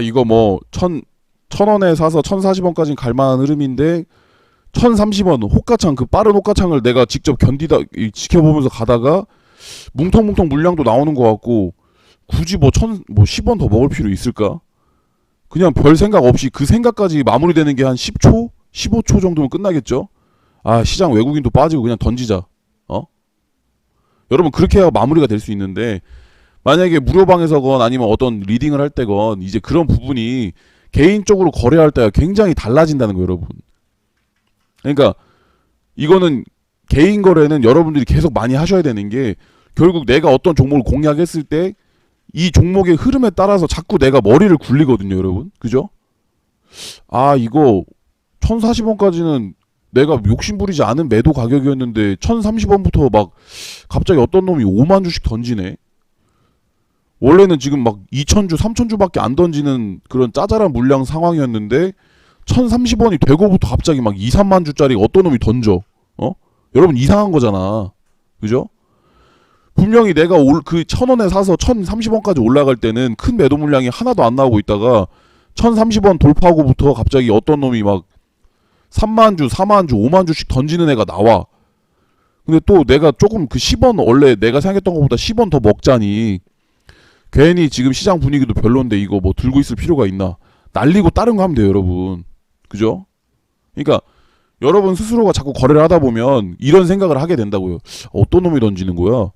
이거 뭐 1,000원에 사서 1,040원까지는 갈만한 흐름인데 1,030원 호가창, 그 빠른 호가창을 내가 직접 지켜보면서 가다가 뭉텅뭉텅 물량도 나오는 것 같고, 굳이 뭐 10원 더 먹을 필요 있을까? 그냥 별 생각 없이 그 생각까지 마무리되는 게 한 10초? 15초 정도면 끝나겠죠? 시장 외국인도 빠지고 그냥 던지자. 여러분 그렇게 해야 마무리가 될 수 있는데, 만약에 무료방에서건 아니면 어떤 리딩을 할 때건 이제 그런 부분이 개인적으로 거래할 때가 굉장히 달라진다는 거예요, 여러분. 그러니까 이거는 개인 거래는 여러분들이 계속 많이 하셔야 되는 게, 결국 내가 어떤 종목을 공략했을 때 이 종목의 흐름에 따라서 자꾸 내가 머리를 굴리거든요, 여러분. 그죠? 이거 1,040원까지는 내가 욕심부리지 않은 매도 가격이었는데 1,030원부터 막 갑자기 어떤 놈이 5만 주씩 던지네. 원래는 지금 막 2,000주, 3,000주밖에 안 던지는 그런 짜잘한 물량 상황이었는데 1,030원이 되고부터 갑자기 막 2, 3만 주짜리 어떤 놈이 던져. 여러분 이상한 거잖아. 그죠? 분명히 내가 그 1,000원에 사서 1,030원까지 올라갈 때는 큰 매도 물량이 하나도 안 나오고 있다가 1,030원 돌파하고부터 갑자기 어떤 놈이 막 3만 주, 4만 주, 5만 주씩 던지는 애가 나와. 근데 또 내가 조금 그 10원, 원래 내가 생각했던 것보다 10원 더 먹자니 괜히 지금 시장 분위기도 별론데 이거 뭐 들고 있을 필요가 있나, 날리고 다른 거 하면 돼요, 여러분. 그죠? 그러니까 여러분 스스로가 자꾸 거래를 하다 보면 이런 생각을 하게 된다고요. 어떤 놈이 던지는 거야?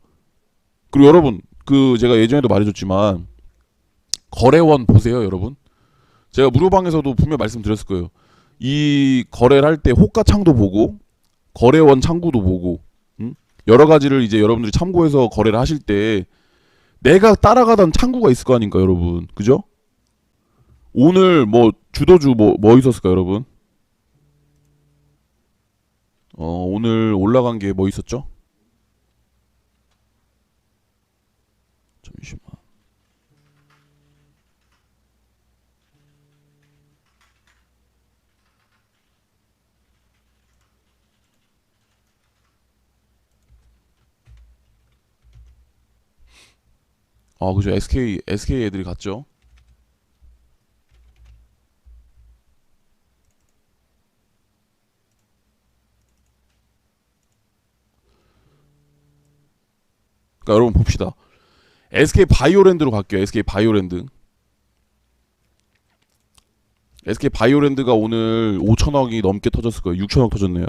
그리고 여러분 그 제가 예전에도 말해줬지만 거래원 보세요, 여러분. 제가 무료방에서도 분명 말씀드렸을 거예요. 이 거래를 할 때 호가 창도 보고 거래원 창구도 보고 여러 가지를 이제 여러분들이 참고해서 거래를 하실 때 내가 따라가던 창구가 있을 거 아닙니까, 여러분. 그죠? 오늘 뭐 주도주 뭐 있었을까, 여러분? 오늘 올라간 게 뭐 있었죠? 잠시만. 아, 그죠. SK 애들이 갔죠. 그러니까 여러분 봅시다. SK 바이오랜드로 갈게요. SK 바이오랜드. SK 바이오랜드가 오늘 5천억이 넘게 터졌을 거예요. 6천억 터졌네요.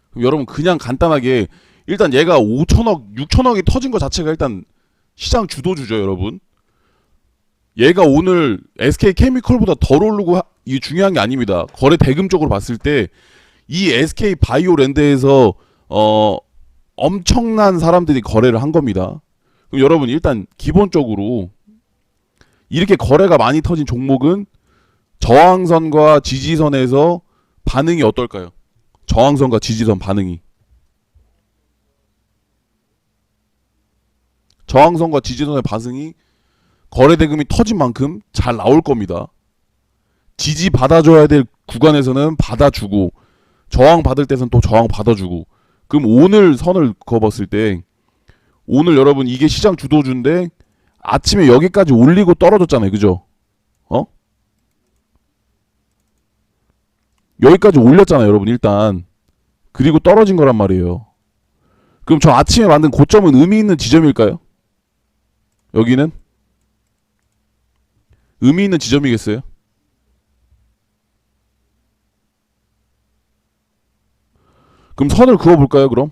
그럼 여러분 그냥 간단하게 일단 얘가 5천억, 6천억이 터진 것 자체가 일단 시장 주도주죠, 여러분. 얘가 오늘 SK 케미컬보다 덜 오르고 이게 중요한 게 아닙니다. 거래 대금적으로 봤을 때 이 SK 바이오랜드에서 엄청난 사람들이 거래를 한 겁니다. 그럼 여러분 일단 기본적으로 이렇게 거래가 많이 터진 종목은 저항선과 지지선에서 반응이 어떨까요? 저항선과 지지선 반응이. 저항선과 지지선의 반응이 거래 대금이 터진 만큼 잘 나올 겁니다. 지지 받아줘야 될 구간에서는 받아주고 저항 받을 때는 또 저항 받아주고. 그럼 오늘 선을 그어봤을 때 오늘 여러분 이게 시장 주도주인데 아침에 여기까지 올리고 떨어졌잖아요, 그죠? 여기까지 올렸잖아요, 여러분. 일단 그리고 떨어진 거란 말이에요. 그럼 저 아침에 만든 고점은 의미 있는 지점일까요? 여기는 의미 있는 지점이겠어요? 그럼 선을 그어볼까요, 그럼?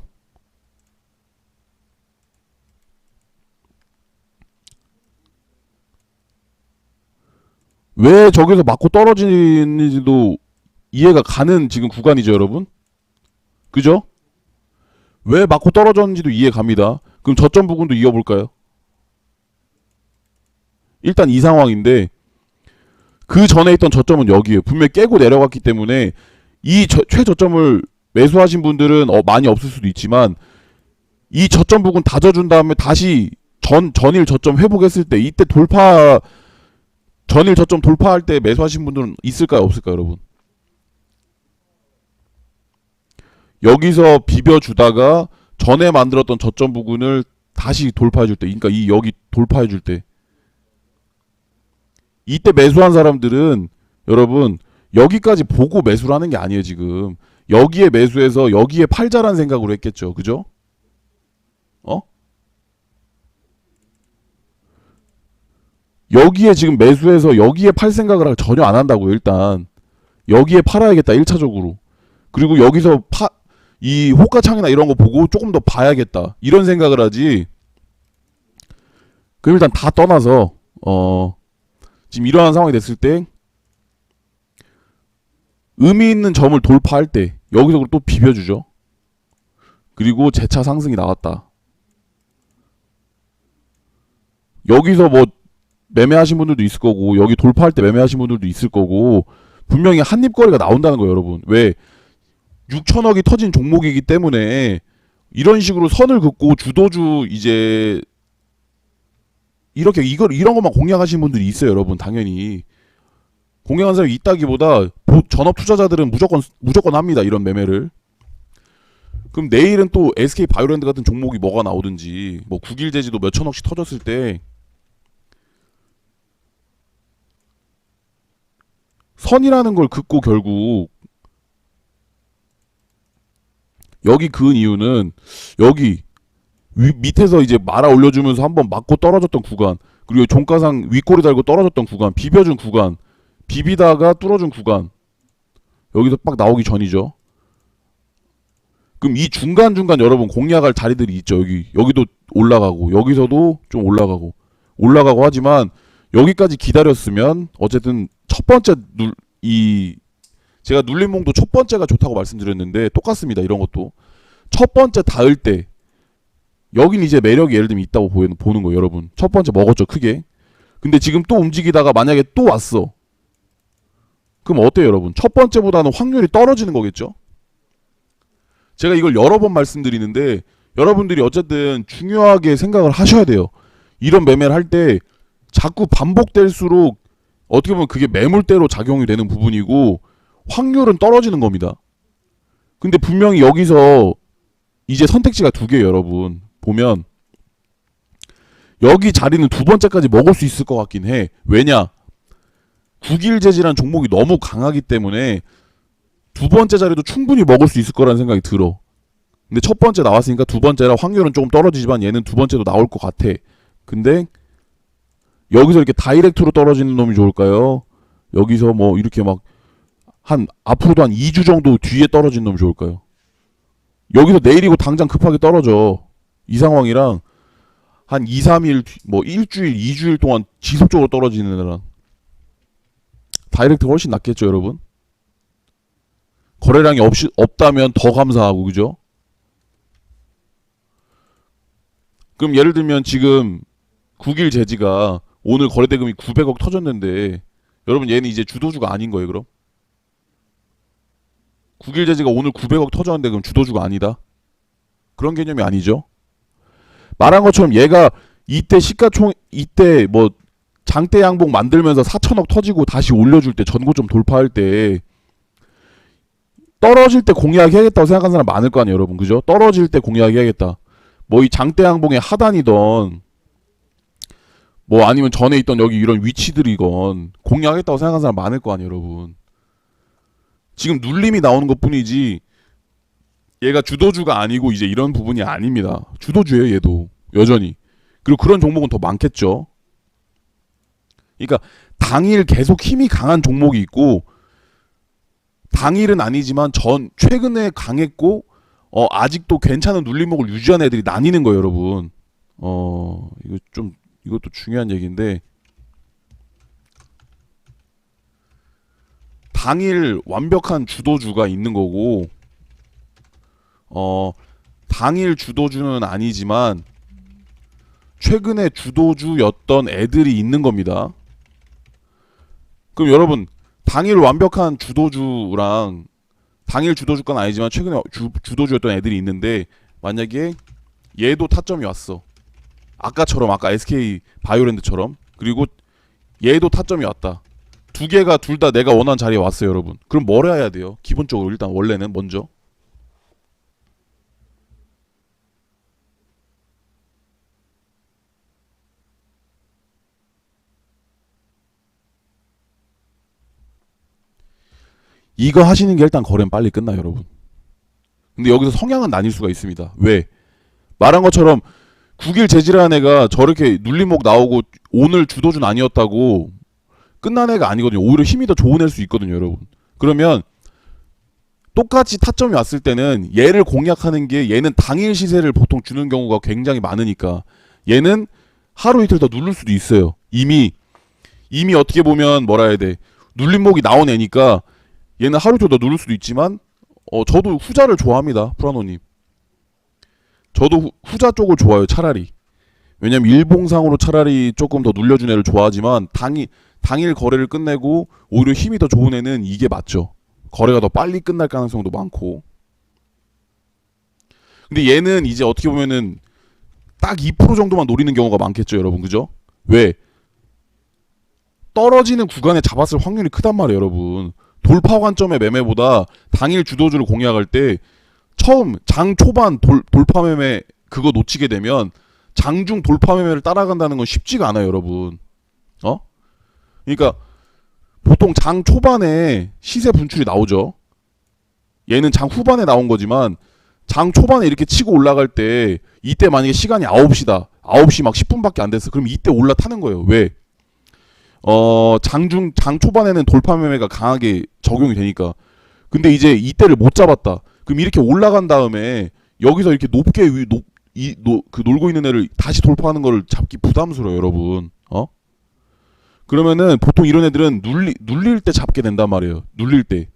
왜 저기서 맞고 떨어지는지도 이해가 가는 지금 구간이죠, 여러분? 그죠? 왜 맞고 떨어졌는지도 이해 갑니다. 그럼 저점 부분도 이어볼까요? 일단 이 상황인데 그 전에 있던 저점은 여기에요. 분명히 깨고 내려갔기 때문에 이 최저점을 매수하신 분들은 많이 없을 수도 있지만 이 저점 부분 다져준 다음에 다시 전일 저점 회복했을 때 이때 전일 저점 돌파할 때 매수하신 분들은 있을까요, 없을까요, 여러분? 여기서 비벼주다가 전에 만들었던 저점 부분을 다시 돌파해줄 때, 그러니까 여기 돌파해줄 때, 이때 매수한 사람들은 여러분 여기까지 보고 매수를 하는 게 아니에요. 지금 여기에 매수해서 여기에 팔자란 생각으로 했겠죠, 그죠? 여기에 지금 매수해서 여기에 팔 생각을 전혀 안 한다고요. 일단 여기에 팔아야겠다 1차적으로. 그리고 여기서 이 호가창이나 이런 거 보고 조금 더 봐야겠다 이런 생각을 하지. 그럼 일단 다 떠나서 지금 이러한 상황이 됐을 때 의미 있는 점을 돌파할 때 여기서 또 비벼주죠. 그리고 재차 상승이 나왔다. 여기서 뭐 매매하신 분들도 있을 거고 여기 돌파할 때 매매하신 분들도 있을 거고 분명히 한입거리가 나온다는 거예요, 여러분. 왜 6천억이 터진 종목이기 때문에 이런 식으로 선을 긋고 주도주 이제 이렇게 이런 것만 공략하시는 분들이 있어요, 여러분. 당연히 공략한 사람이 있다기보다 전업 투자자들은 무조건 합니다, 이런 매매를. 그럼 내일은 또 SK 바이오랜드 같은 종목이 뭐가 나오든지 뭐 국일제지도 몇 천억씩 터졌을 때 선이라는 걸 긋고 결국 여기 그은 이유는 여기 밑에서 이제 말아 올려주면서 한번 맞고 떨어졌던 구간, 그리고 종가상 윗꼬리 달고 떨어졌던 구간, 비벼준 구간, 비비다가 뚫어준 구간, 여기서 빡 나오기 전이죠. 그럼 이 중간중간 여러분 공략할 자리들이 있죠. 여기도 올라가고 여기서도 좀 올라가고 하지만 여기까지 기다렸으면 어쨌든 첫 번째 제가 눌림목도 첫 번째가 좋다고 말씀드렸는데 똑같습니다. 이런 것도 첫 번째 닿을 때 여긴 이제 매력이 예를 들면 있다고 보는 거예요. 여러분 첫 번째 먹었죠 크게. 근데 지금 또 움직이다가 만약에 또 왔어. 그럼 어때요 여러분? 첫 번째보다는 확률이 떨어지는 거겠죠? 제가 이걸 여러 번 말씀드리는데 여러분들이 어쨌든 중요하게 생각을 하셔야 돼요. 이런 매매를 할 때 자꾸 반복될수록 어떻게 보면 그게 매물대로 작용이 되는 부분이고 확률은 떨어지는 겁니다. 근데 분명히 여기서 이제 선택지가 두 개예요 여러분. 보면 여기 자리는 두 번째까지 먹을 수 있을 것 같긴 해. 왜냐? 국일재질한 종목이 너무 강하기 때문에 두 번째 자리도 충분히 먹을 수 있을 거라는 생각이 들어. 근데 첫 번째 나왔으니까 두 번째라 확률은 조금 떨어지지만 얘는 두 번째도 나올 것 같아. 근데 여기서 이렇게 다이렉트로 떨어지는 놈이 좋을까요? 여기서 뭐 이렇게 막 앞으로도 한 2주 정도 뒤에 떨어지는 놈이 좋을까요? 여기서 내일이고 당장 급하게 떨어져. 이 상황이랑 한 2, 3일, 뭐 일주일, 2주일 동안 지속적으로 떨어지는 애랑 다이렉트가 훨씬 낫겠죠, 여러분? 거래량이 없다면 더 감사하고, 그죠? 그럼 예를 들면 지금 국일재지가 오늘 거래대금이 900억 터졌는데 여러분 얘는 이제 주도주가 아닌 거예요, 그럼? 국일재지가 오늘 900억 터졌는데 그럼 주도주가 아니다? 그런 개념이 아니죠. 말한 것처럼 얘가 이때 뭐 장대 양봉 만들면서 4천억 터지고 다시 올려줄 때 전고점 돌파할 때 떨어질 때 공략해야겠다고 생각하는 사람 많을 거 아니에요, 여러분, 그죠? 떨어질 때 공략해야겠다. 뭐 이 장대 양봉의 하단이던 뭐 아니면 전에 있던 여기 이런 위치들이건 공략하겠다고 생각하는 사람 많을 거 아니에요, 여러분. 지금 눌림이 나오는 것 뿐이지 얘가 주도주가 아니고 이제 이런 부분이 아닙니다. 주도주예요, 얘도 여전히. 그리고 그런 종목은 더 많겠죠. 그러니까 당일 계속 힘이 강한 종목이 있고 당일은 아니지만 최근에 강했고 아직도 괜찮은 눌림목을 유지한 애들이 나뉘는 거예요, 여러분. 이것도 중요한 얘기인데 당일 완벽한 주도주가 있는 거고 당일 주도주는 아니지만 최근에 주도주였던 애들이 있는 겁니다. 그럼 여러분 당일 완벽한 주도주랑 당일 주도주건 아니지만 최근에 주도주였던 애들이 있는데 만약에 얘도 타점이 왔어. 아까처럼 아까 SK 바이오랜드처럼 그리고 얘도 타점이 왔다. 두 개가 둘 다 내가 원하는 자리에 왔어요, 여러분. 그럼 뭘 해야 돼요? 기본적으로 일단 원래는 먼저 이거 하시는 게 일단 거래는 빨리 끝나요, 여러분. 근데 여기서 성향은 나뉠 수가 있습니다. 왜? 말한 것처럼 국일 재질한 애가 저렇게 눌림목 나오고 오늘 주도주는 아니었다고 끝난 애가 아니거든요. 오히려 힘이 더 좋은 애일 수 있거든요, 여러분. 그러면 똑같이 타점이 왔을 때는 얘를 공략하는 게 얘는 당일 시세를 보통 주는 경우가 굉장히 많으니까 얘는 하루 이틀 더 누를 수도 있어요. 이미 어떻게 보면 뭐라 해야 돼? 눌림목이 나온 애니까 얘는 하루 이틀 더 누를 수도 있지만 저도 후자를 좋아합니다, 프라노님. 저도 후자 쪽을 좋아요, 차라리. 왜냐면 일봉상으로 차라리 조금 더 눌려준 애를 좋아하지만 당일 거래를 끝내고 오히려 힘이 더 좋은 애는 이게 맞죠. 거래가 더 빨리 끝날 가능성도 많고. 근데 얘는 이제 어떻게 보면은 딱 2% 정도만 노리는 경우가 많겠죠, 여러분, 그죠? 왜? 떨어지는 구간에 잡았을 확률이 크단 말이에요, 여러분. 돌파 관점의 매매보다 당일 주도주를 공략할 때 처음 장 초반 돌파 매매 그거 놓치게 되면 장중 돌파 매매를 따라간다는 건 쉽지가 않아요, 여러분. 그러니까 보통 장 초반에 시세 분출이 나오죠. 얘는 장 후반에 나온 거지만 장 초반에 이렇게 치고 올라갈 때 이때 만약에 시간이 9시다. 9시 막 10분밖에 안 됐어. 그럼 이때 올라타는 거예요. 왜? 장 초반에는 돌파 매매가 강하게 적용이 되니까. 근데 이제 이때를 못 잡았다. 그럼 이렇게 올라간 다음에 여기서 이렇게 높게 그 놀고 있는 애를 다시 돌파하는 거를 잡기 부담스러워요, 여러분. 그러면은 보통 이런 애들은 눌릴 때 잡게 된단 말이에요. 눌릴 때.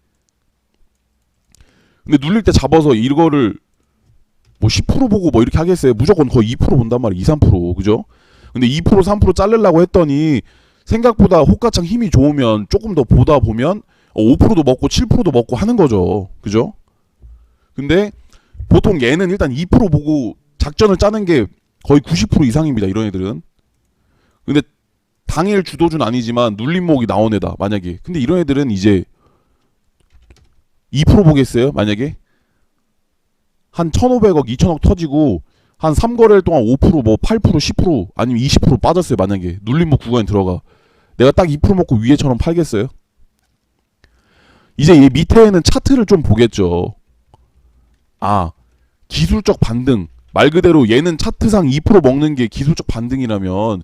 근데 눌릴 때 잡아서 이거를 뭐 10% 보고 뭐 이렇게 하겠어요? 무조건 거의 2% 본단 말이에요. 2, 3%. 그죠? 근데 2%, 3% 자르려고 했더니 생각보다 호가창 힘이 좋으면 조금 더 보다 보면 5%도 먹고 7%도 먹고 하는 거죠. 그죠? 근데 보통 얘는 일단 2% 보고 작전을 짜는 게 거의 90% 이상입니다. 이런 애들은. 근데 당일 주도주는 아니지만 눌림목이 나온 애다. 만약에. 근데 이런 애들은 이제 2% 보겠어요? 만약에 한 1,500억, 2,000억 터지고 한 3거래일 동안 5%, 뭐 8%, 10% 아니면 20% 빠졌어요. 만약에 눌림목 구간에 들어가. 내가 딱 2% 먹고 위에처럼 팔겠어요? 이제 이 밑에는 차트를 좀 보겠죠. 아, 기술적 반등. 말 그대로 얘는 차트상 2% 먹는 게 기술적 반등이라면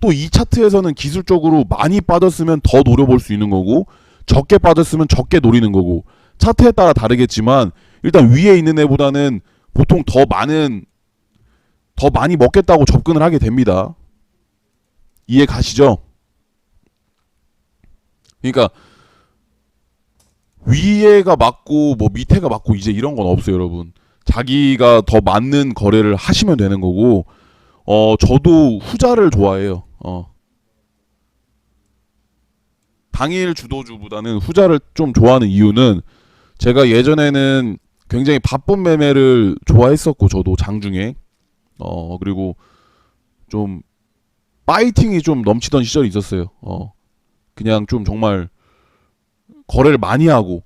또 이 차트에서는 기술적으로 많이 빠졌으면 더 노려볼 수 있는 거고 적게 빠졌으면 적게 노리는 거고 차트에 따라 다르겠지만 일단 위에 있는 애보다는 보통 더 많이 먹겠다고 접근을 하게 됩니다. 이해 가시죠? 그러니까 위에가 맞고 뭐 밑에가 맞고 이제 이런 건 없어요, 여러분. 자기가 더 맞는 거래를 하시면 되는 거고 저도 후자를 좋아해요. 당일 주도주보다는 후자를 좀 좋아하는 이유는 제가 예전에는 굉장히 바쁜 매매를 좋아했었고 저도 장중에 그리고 좀 파이팅이 좀 넘치던 시절이 있었어요. 그냥 좀 정말 거래를 많이 하고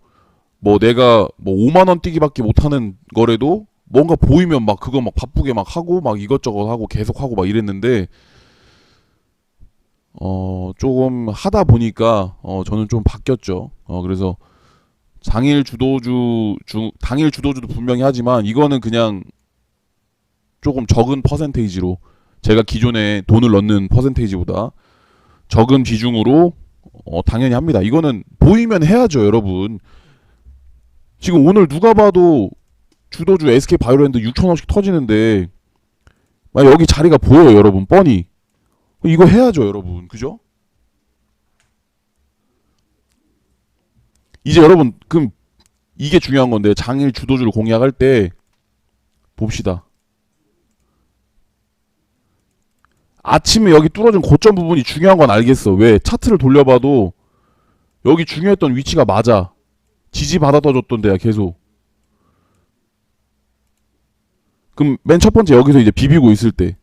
뭐 내가 뭐 5만 원 뛰기밖에 못하는 거래도 뭔가 보이면 막 그거 막 바쁘게 막 하고 막 이것저것 하고 계속 하고 막 이랬는데 조금 하다 보니까 저는 좀 바뀌었죠. 그래서 당일 주도주도 분명히 하지만 이거는 그냥 조금 적은 퍼센테이지로 제가 기존에 돈을 넣는 퍼센테이지보다 적은 비중으로 당연히 합니다. 이거는 보이면 해야죠, 여러분. 지금 오늘 누가 봐도 주도주 SK바이오랜드 6천원씩 터지는데 만약 여기 자리가 보여요, 여러분. 뻔히. 이거 해야죠, 여러분. 그죠? 이제 여러분 그럼 이게 중요한 건데 장일 주도주를 공략할 때 봅시다. 아침에 여기 뚫어진 고점 부분이 중요한 건 알겠어. 왜? 차트를 돌려봐도 여기 중요했던 위치가 맞아. 지지 받아 떠줬던 데야 계속. 그럼 맨 첫 번째 여기서 이제 비비고 있을 때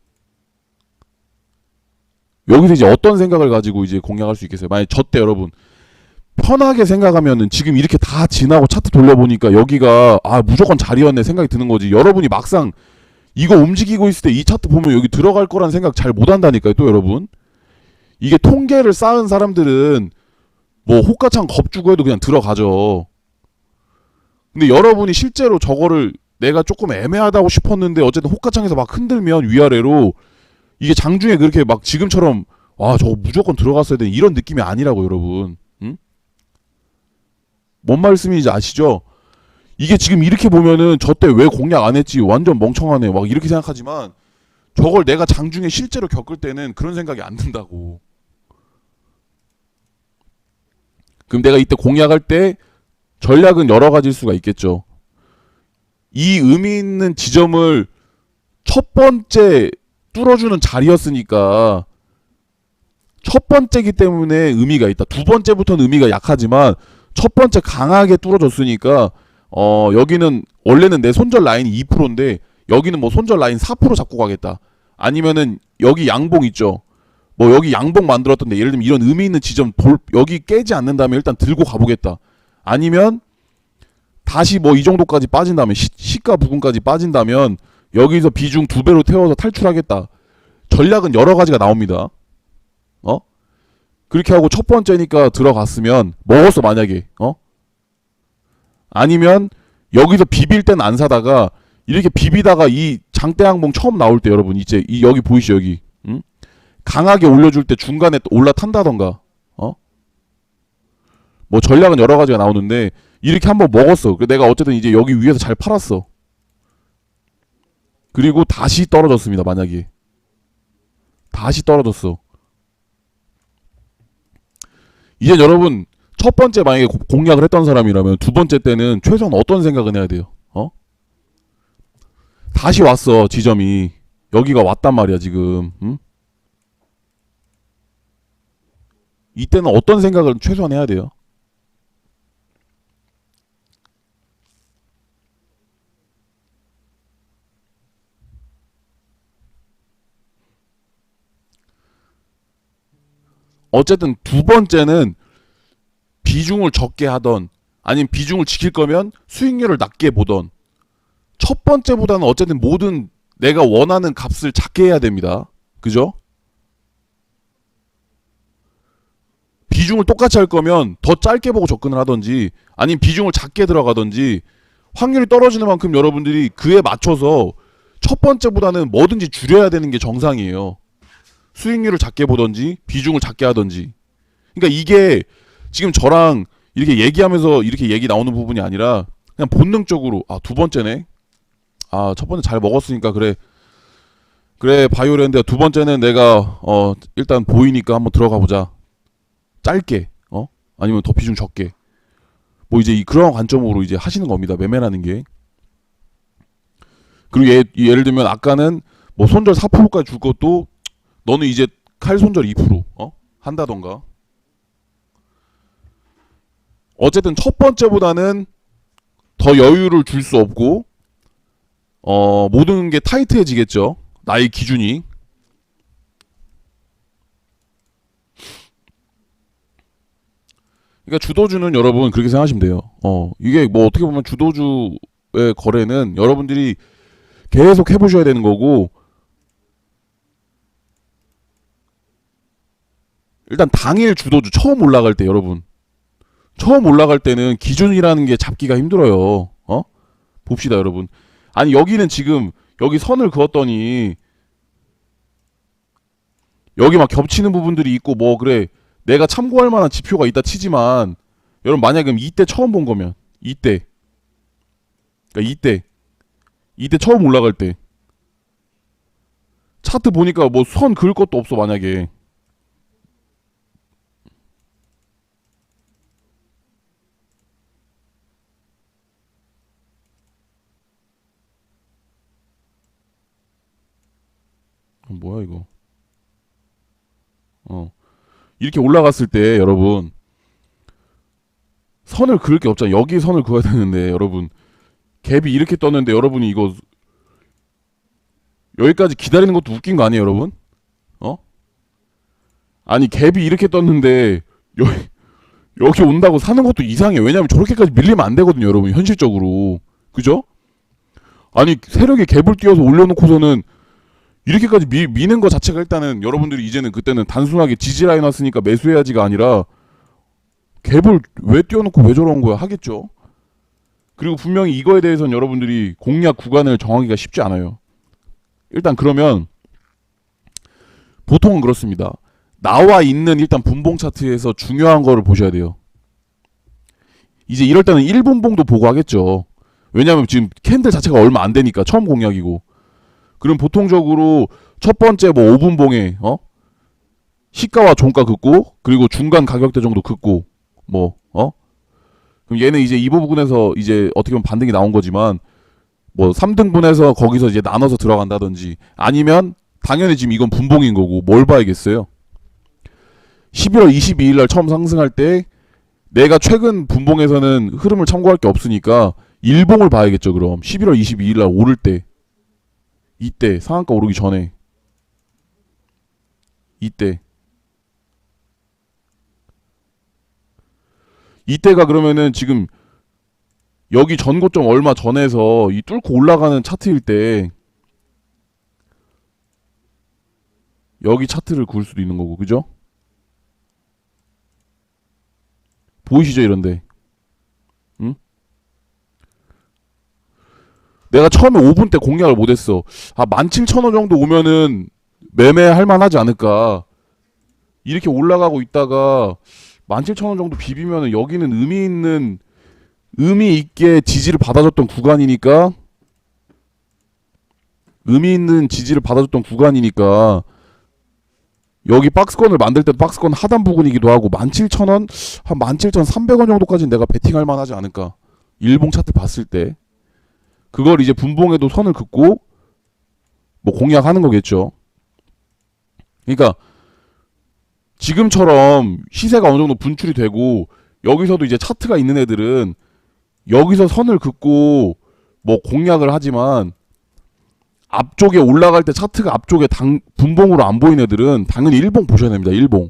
여기서 이제 어떤 생각을 가지고 이제 공략할 수 있겠어요? 만약 저 때 여러분 편하게 생각하면은 지금 이렇게 다 지나고 차트 돌려보니까 여기가 무조건 자리였네 생각이 드는 거지. 여러분이 막상 이거 움직이고 있을 때 이 차트 보면 여기 들어갈 거란 생각 잘 못한다니까요. 또 여러분 이게 통계를 쌓은 사람들은 뭐 호가창 겁주고 해도 그냥 들어가죠. 근데 여러분이 실제로 저거를 내가 조금 애매하다고 싶었는데 어쨌든 호가창에서 막 흔들면 위아래로 이게 장중에 그렇게 막 지금처럼 저거 무조건 들어갔어야 되는 이런 느낌이 아니라고 여러분. 응? 뭔 말씀인지 아시죠? 이게 지금 이렇게 보면은 저 때 왜 공략 안 했지 완전 멍청하네 막 이렇게 생각하지만 저걸 내가 장중에 실제로 겪을 때는 그런 생각이 안 든다고. 그럼 내가 이때 공략할 때 전략은 여러 가지일 수가 있겠죠. 이 의미 있는 지점을 첫 번째 뚫어주는 자리였으니까 첫 번째기 때문에 의미가 있다. 두 번째부터는 의미가 약하지만 첫 번째 강하게 뚫어줬으니까 여기는 원래는 내 손절 라인이 2%인데 여기는 뭐 손절 라인 4% 잡고 가겠다. 아니면은 여기 양봉 있죠. 뭐 여기 양봉 만들었던데 예를 들면 이런 의미 있는 지점 여기 깨지 않는다면 일단 들고 가보겠다. 아니면 다시 뭐 이 정도까지 빠진다면 시가 부근까지 빠진다면 여기서 비중 2배로 태워서 탈출하겠다. 전략은 여러 가지가 나옵니다. 그렇게 하고 첫 번째니까 들어갔으면 먹었어 만약에 아니면 여기서 비빌 땐 안 사다가 이렇게 비비다가 이 장대 양봉 처음 나올 때 여러분 이제 여기 보이시죠 여기 강하게 올려줄 때 중간에 또 올라탄다던가 뭐 전략은 여러 가지가 나오는데 이렇게 한번 먹었어. 내가 어쨌든 이제 여기 위에서 잘 팔았어. 그리고 다시 떨어졌습니다. 만약에 다시 떨어졌어. 이제 여러분 첫 번째 만약에 공략을 했던 사람이라면 두 번째 때는 최소한 어떤 생각을 해야 돼요? 다시 왔어. 지점이 여기가 왔단 말이야 지금. 응? 이때는 어떤 생각을 최소한 해야 돼요? 어쨌든 두 번째는 비중을 적게 하던 아니면 비중을 지킬 거면 수익률을 낮게 보던 첫 번째보다는 어쨌든 모든 내가 원하는 값을 작게 해야 됩니다. 그죠? 비중을 똑같이 할 거면 더 짧게 보고 접근을 하던지 아니면 비중을 작게 들어가던지 확률이 떨어지는 만큼 여러분들이 그에 맞춰서 첫 번째보다는 뭐든지 줄여야 되는 게 정상이에요. 수익률을 작게 보던지 비중을 작게 하던지. 그러니까 이게 지금 저랑 이렇게 얘기하면서 이렇게 얘기 나오는 부분이 아니라 그냥 본능적으로 두 번째네. 첫 번째 잘 먹었으니까 그래 바이오랜드 두 번째는 내가 일단 보이니까 한번 들어가 보자. 짧게 아니면 더 비중 적게 뭐 이제 그런 관점으로 이제 하시는 겁니다. 매매라는 게. 그리고 예를 들면 아까는 뭐 손절 4%까지 줄 것도 너는 이제 칼 손절 2% 한다던가. 어쨌든 첫 번째보다는 더 여유를 줄 수 없고 모든 게 타이트해지겠죠. 나의 기준이. 그러니까 주도주는 여러분 그렇게 생각하시면 돼요. 이게 뭐 어떻게 보면 주도주의 거래는 여러분들이 계속 해보셔야 되는 거고 일단 당일 주도주 처음 올라갈 때 여러분 처음 올라갈 때는 기준이라는 게 잡기가 힘들어요. 봅시다 여러분. 아니 여기는 지금 여기 선을 그었더니 여기 막 겹치는 부분들이 있고 뭐 그래 내가 참고할 만한 지표가 있다 치지만 여러분 만약에 이때 처음 본 거면 이때 그러니까 이때 처음 올라갈 때 차트 보니까 뭐 선 그을 것도 없어 만약에. 뭐야 이거. 이렇게 올라갔을 때 여러분 선을 그을 게 없잖아. 여기 선을 그어야 되는데 여러분 갭이 이렇게 떴는데 여러분이 이거 여기까지 기다리는 것도 웃긴 거 아니에요 여러분? 아니 갭이 이렇게 떴는데 여기 온다고 사는 것도 이상해. 왜냐면 저렇게까지 밀리면 안 되거든요 여러분 현실적으로. 그죠? 아니 세력이 갭을 띄워서 올려놓고서는 이렇게까지 미는 거 자체가 일단은 여러분들이 이제는 그때는 단순하게 지지라인 왔으니까 매수해야지가 아니라 갭을 왜 띄워놓고 왜 저런 거야 하겠죠. 그리고 분명히 이거에 대해서는 여러분들이 공략 구간을 정하기가 쉽지 않아요. 일단 그러면 보통은 그렇습니다. 나와 있는 일단 분봉 차트에서 중요한 거를 보셔야 돼요. 이제 이럴 때는 1분봉도 보고 하겠죠. 왜냐면 지금 캔들 자체가 얼마 안 되니까 처음 공략이고. 그럼 보통적으로 첫 번째 뭐 5분봉에 시가와 종가 긋고 그리고 중간 가격대 정도 긋고 뭐 그럼 얘는 이제 이 부분에서 이제 어떻게 보면 반등이 나온 거지만 뭐 3등분해서 거기서 이제 나눠서 들어간다든지 아니면 당연히 지금 이건 분봉인 거고 뭘 봐야겠어요. 11월 22일 날 처음 상승할 때 내가 최근 분봉에서는 흐름을 참고할 게 없으니까 일봉을 봐야겠죠. 그럼 11월 22일 날 오를 때 이때 상한가 오르기 전에 이때가 그러면은 지금 여기 전고점 얼마 전에서 이 뚫고 올라가는 차트일 때 여기 차트를 그을 수도 있는 거고 그죠? 보이시죠 이런데? 응? 내가 처음에 5분 때 공략을 못했어. 17,000원 정도 오면은 매매할 만하지 않을까. 이렇게 올라가고 있다가 17,000원 정도 비비면은 여기는 의미 있게 지지를 받아줬던 구간이니까 여기 박스권을 만들 때도 박스권 하단 부분이기도 하고 17,000원 한 17,300원 정도까지는 내가 베팅할 만하지 않을까. 일봉 차트 봤을 때 그걸 이제 분봉에도 선을 긋고 뭐 공략하는 거겠죠. 그러니까 지금처럼 시세가 어느 정도 분출이 되고 여기서도 이제 차트가 있는 애들은 여기서 선을 긋고 뭐 공략을 하지만 앞쪽에 올라갈 때 차트가 앞쪽에 분봉으로 안 보이는 애들은 당연히 일봉 보셔야 됩니다. 일봉.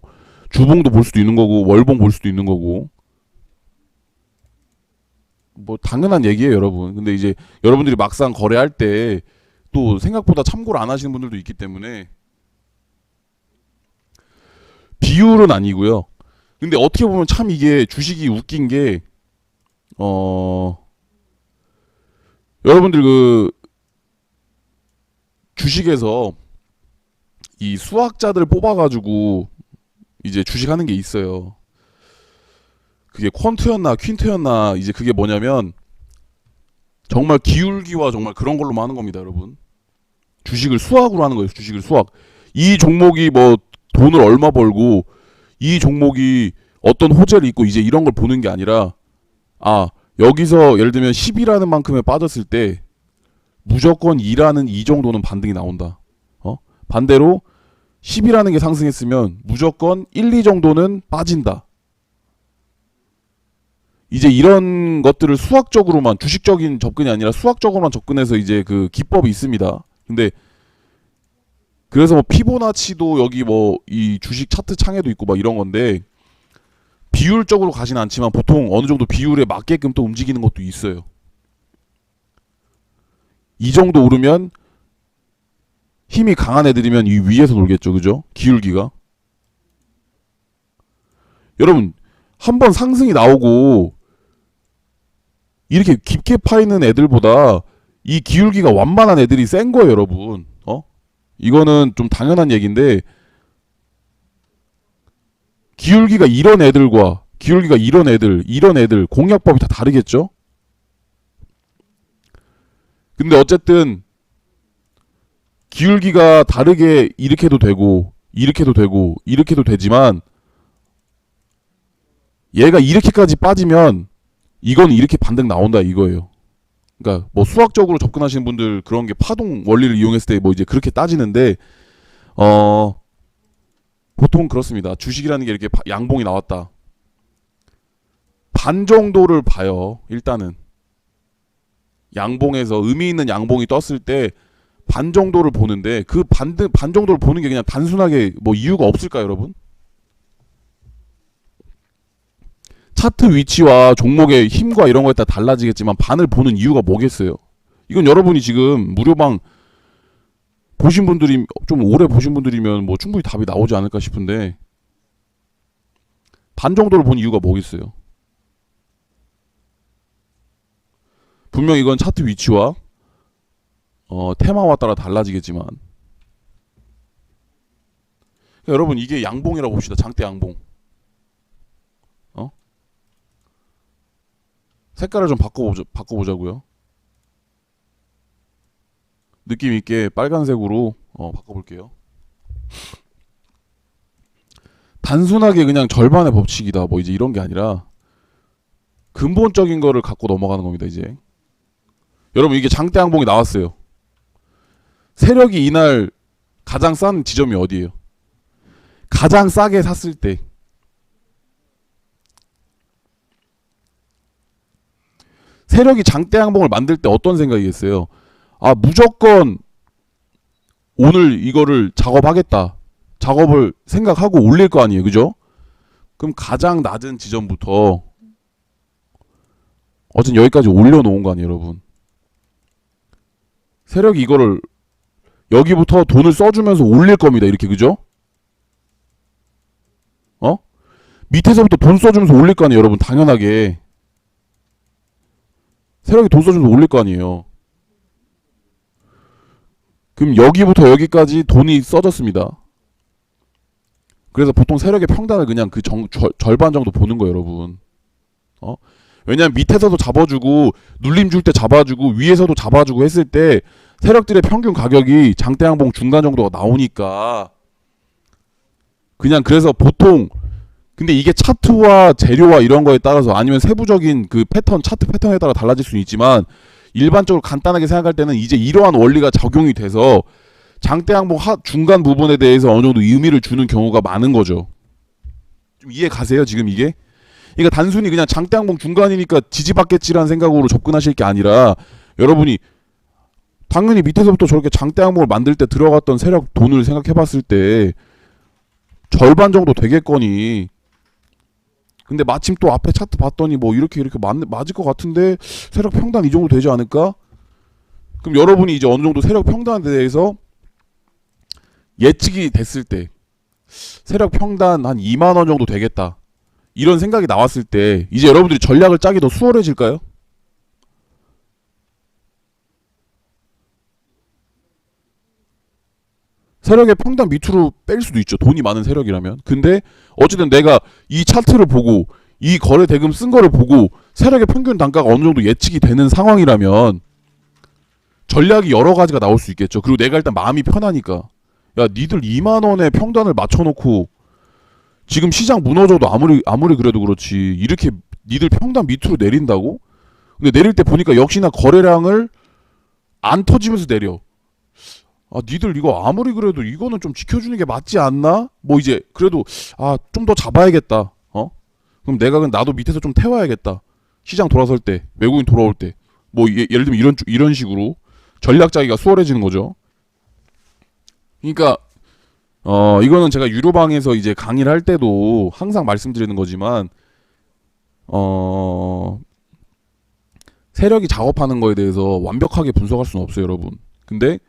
주봉도 볼 수도 있는 거고 월봉 볼 수도 있는 거고. 뭐 당연한 얘기예요, 여러분. 근데 이제 여러분들이 막상 거래할 때 또 생각보다 참고를 안 하시는 분들도 있기 때문에 비율은 아니고요. 근데 어떻게 보면 참 이게 주식이 웃긴 게 여러분들 그 주식에서 이 수학자들 뽑아가지고 이제 주식하는 게 있어요. 그게 퀀트였나 퀸트였나 이제 그게 뭐냐면 정말 기울기와 정말 그런 걸로만 하는 겁니다, 여러분. 주식을 수학으로 하는 거예요. 주식을 수학. 이 종목이 뭐 돈을 얼마 벌고 이 종목이 어떤 호재를 있고 이제 이런 걸 보는 게 아니라 여기서 예를 들면 10이라는 만큼에 빠졌을 때 무조건 2라는 이 정도는 반등이 나온다. 반대로 10이라는 게 상승했으면 무조건 1, 2 정도는 빠진다. 이제 이런 것들을 수학적으로만 주식적인 접근이 아니라 수학적으로만 접근해서 이제 그 기법이 있습니다. 근데 그래서 뭐 피보나치도 여기 뭐 이 주식 차트 창에도 있고 막 이런 건데 비율적으로 가진 않지만 보통 어느 정도 비율에 맞게끔 또 움직이는 것도 있어요. 이 정도 오르면 힘이 강한 애들이면 이 위에서 놀겠죠, 그죠? 기울기가. 여러분 한번 상승이 나오고 이렇게 깊게 파이는 애들보다 이 기울기가 완만한 애들이 센 거예요, 여러분. 이거는 좀 당연한 얘기인데 기울기가 이런 애들과 기울기가 이런 애들 공략법이 다 다르겠죠? 근데 어쨌든 기울기가 다르게 이렇게도 되고 이렇게도 되고 이렇게도 되지만 얘가 이렇게까지 빠지면 이건 이렇게 반등 나온다 이거예요. 그러니까 뭐 수학적으로 접근하시는 분들 그런 게 파동 원리를 이용했을 때 뭐 이제 그렇게 따지는데 보통 그렇습니다. 주식이라는 게 이렇게 양봉이 나왔다. 반 정도를 봐요. 일단은 양봉에서 의미 있는 양봉이 떴을 때 반 정도를 보는데 그 반 정도를 보는 게 그냥 단순하게 뭐 이유가 없을까요, 여러분? 차트 위치와 종목의 힘과 이런 거에 따라 달라지겠지만 반을 보는 이유가 뭐겠어요? 이건 여러분이 지금 무료방 보신 분들이 좀 오래 보신 분들이면 뭐 충분히 답이 나오지 않을까 싶은데 반 정도를 본 이유가 뭐겠어요? 분명 이건 차트 위치와 테마와 따라 달라지겠지만 그러니까 여러분 이게 양봉이라고 봅시다. 장대 양봉. 색깔을 좀 바꿔보자고요. 느낌 있게 빨간색으로 바꿔볼게요. 단순하게 그냥 절반의 법칙이다 뭐 이제 이런 게 아니라 근본적인 거를 갖고 넘어가는 겁니다. 이제 여러분 이게 장대 양봉이 나왔어요. 세력이 이날 가장 싼 지점이 어디예요? 가장 싸게 샀을 때 세력이 장대 양봉을 만들 때 어떤 생각이겠어요? 무조건 오늘 이거를 작업하겠다. 작업을 생각하고 올릴 거 아니에요. 그죠? 그럼 가장 낮은 지점부터 어쨌든 여기까지 올려놓은 거 아니에요, 여러분. 세력이 이거를 여기부터 돈을 써주면서 올릴 겁니다. 이렇게, 그죠? 밑에서부터 돈 써주면서 올릴 거 아니에요, 여러분. 당연하게. 세력이 돈 써주면서 올릴 거 아니에요. 그럼 여기부터 여기까지 돈이 써졌습니다. 그래서 보통 세력의 평단을 그냥 그 절반 정도 보는 거예요, 여러분. 왜냐면 밑에서도 잡아주고 눌림 줄 때 잡아주고 위에서도 잡아주고 했을 때 세력들의 평균 가격이 장대양봉 중간 정도가 나오니까 그냥 그래서 보통 근데 이게 차트와 재료와 이런 거에 따라서 아니면 세부적인 그 패턴 차트 패턴에 따라 달라질 수는 있지만 일반적으로 간단하게 생각할 때는 이제 이러한 원리가 적용이 돼서 장대양봉 중간 부분에 대해서 어느 정도 의미를 주는 경우가 많은 거죠. 좀 이해 가세요 지금 이게? 그러니까 단순히 그냥 장대양봉 중간이니까 지지받겠지라는 생각으로 접근하실 게 아니라 여러분이 당연히 밑에서부터 저렇게 장대양봉을 만들 때 들어갔던 세력 돈을 생각해봤을 때 절반 정도 되겠거니. 근데 마침 또 앞에 차트 봤더니 뭐 이렇게 맞을 것 같은데 세력 평단 이 정도 되지 않을까? 그럼 여러분이 이제 어느 정도 세력 평단에 대해서 예측이 됐을 때 세력 평단 한 2만 원 정도 되겠다. 이런 생각이 나왔을 때 이제 여러분들이 전략을 짜기 더 수월해질까요? 세력의 평단 밑으로 뺄 수도 있죠. 돈이 많은 세력이라면. 근데 어쨌든 내가 이 차트를 보고 이 거래 대금 쓴 거를 보고 세력의 평균 단가가 어느 정도 예측이 되는 상황이라면 전략이 여러 가지가 나올 수 있겠죠. 그리고 내가 일단 마음이 편하니까 야 니들 2만 원에 평단을 맞춰놓고 지금 시장 무너져도 아무리 그래도 그렇지 이렇게 니들 평단 밑으로 내린다고? 근데 내릴 때 보니까 역시나 거래량을 안 터지면서 내려. 아 니들 이거 아무리 그래도 이거는 좀 지켜주는 게 맞지 않나? 뭐 이제 그래도 좀 더 잡아야겠다. 그럼 내가 나도 밑에서 좀 태워야겠다. 시장 돌아설 때 외국인 돌아올 때 뭐 예를 들면 이런 식으로 전략 짜기가 수월해지는 거죠. 그러니까 이거는 제가 유료방에서 이제 강의를 할 때도 항상 말씀드리는 거지만 세력이 작업하는 거에 대해서 완벽하게 분석할 수는 없어요, 여러분. 근데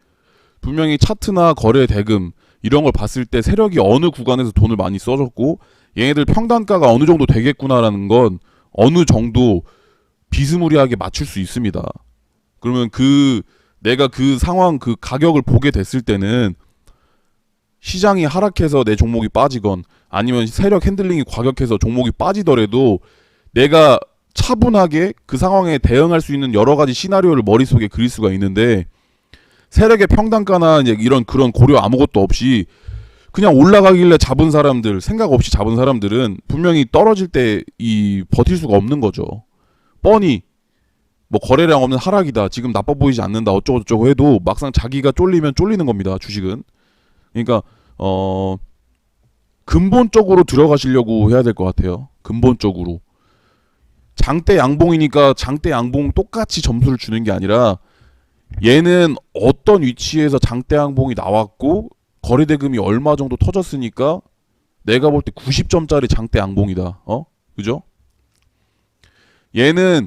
분명히 차트나 거래 대금 이런 걸 봤을 때 세력이 어느 구간에서 돈을 많이 써줬고 얘네들 평단가가 어느 정도 되겠구나라는 건 어느 정도 비스무리하게 맞출 수 있습니다. 그러면 내가 그 상황 그 가격을 보게 됐을 때는 시장이 하락해서 내 종목이 빠지건 아니면 세력 핸들링이 과격해서 종목이 빠지더라도 내가 차분하게 그 상황에 대응할 수 있는 여러 가지 시나리오를 머릿속에 그릴 수가 있는데 세력의 평단가나 이제 이런 그런 고려 아무것도 없이 그냥 올라가길래 잡은 사람들, 생각 없이 잡은 사람들은 분명히 떨어질 때 버틸 수가 없는 거죠. 뻔히 뭐 거래량 없는 하락이다. 지금 나빠 보이지 않는다. 어쩌고저쩌고 해도 막상 자기가 쫄리면 쫄리는 겁니다. 주식은. 그러니까 근본적으로 들어가시려고 해야 될 것 같아요. 근본적으로. 장대 양봉이니까 장대 양봉 똑같이 점수를 주는 게 아니라 얘는 어떤 위치에서 장대 양봉이 나왔고 거래 대금이 얼마 정도 터졌으니까 내가 볼 때 90점짜리 장대 양봉이다. 그죠? 얘는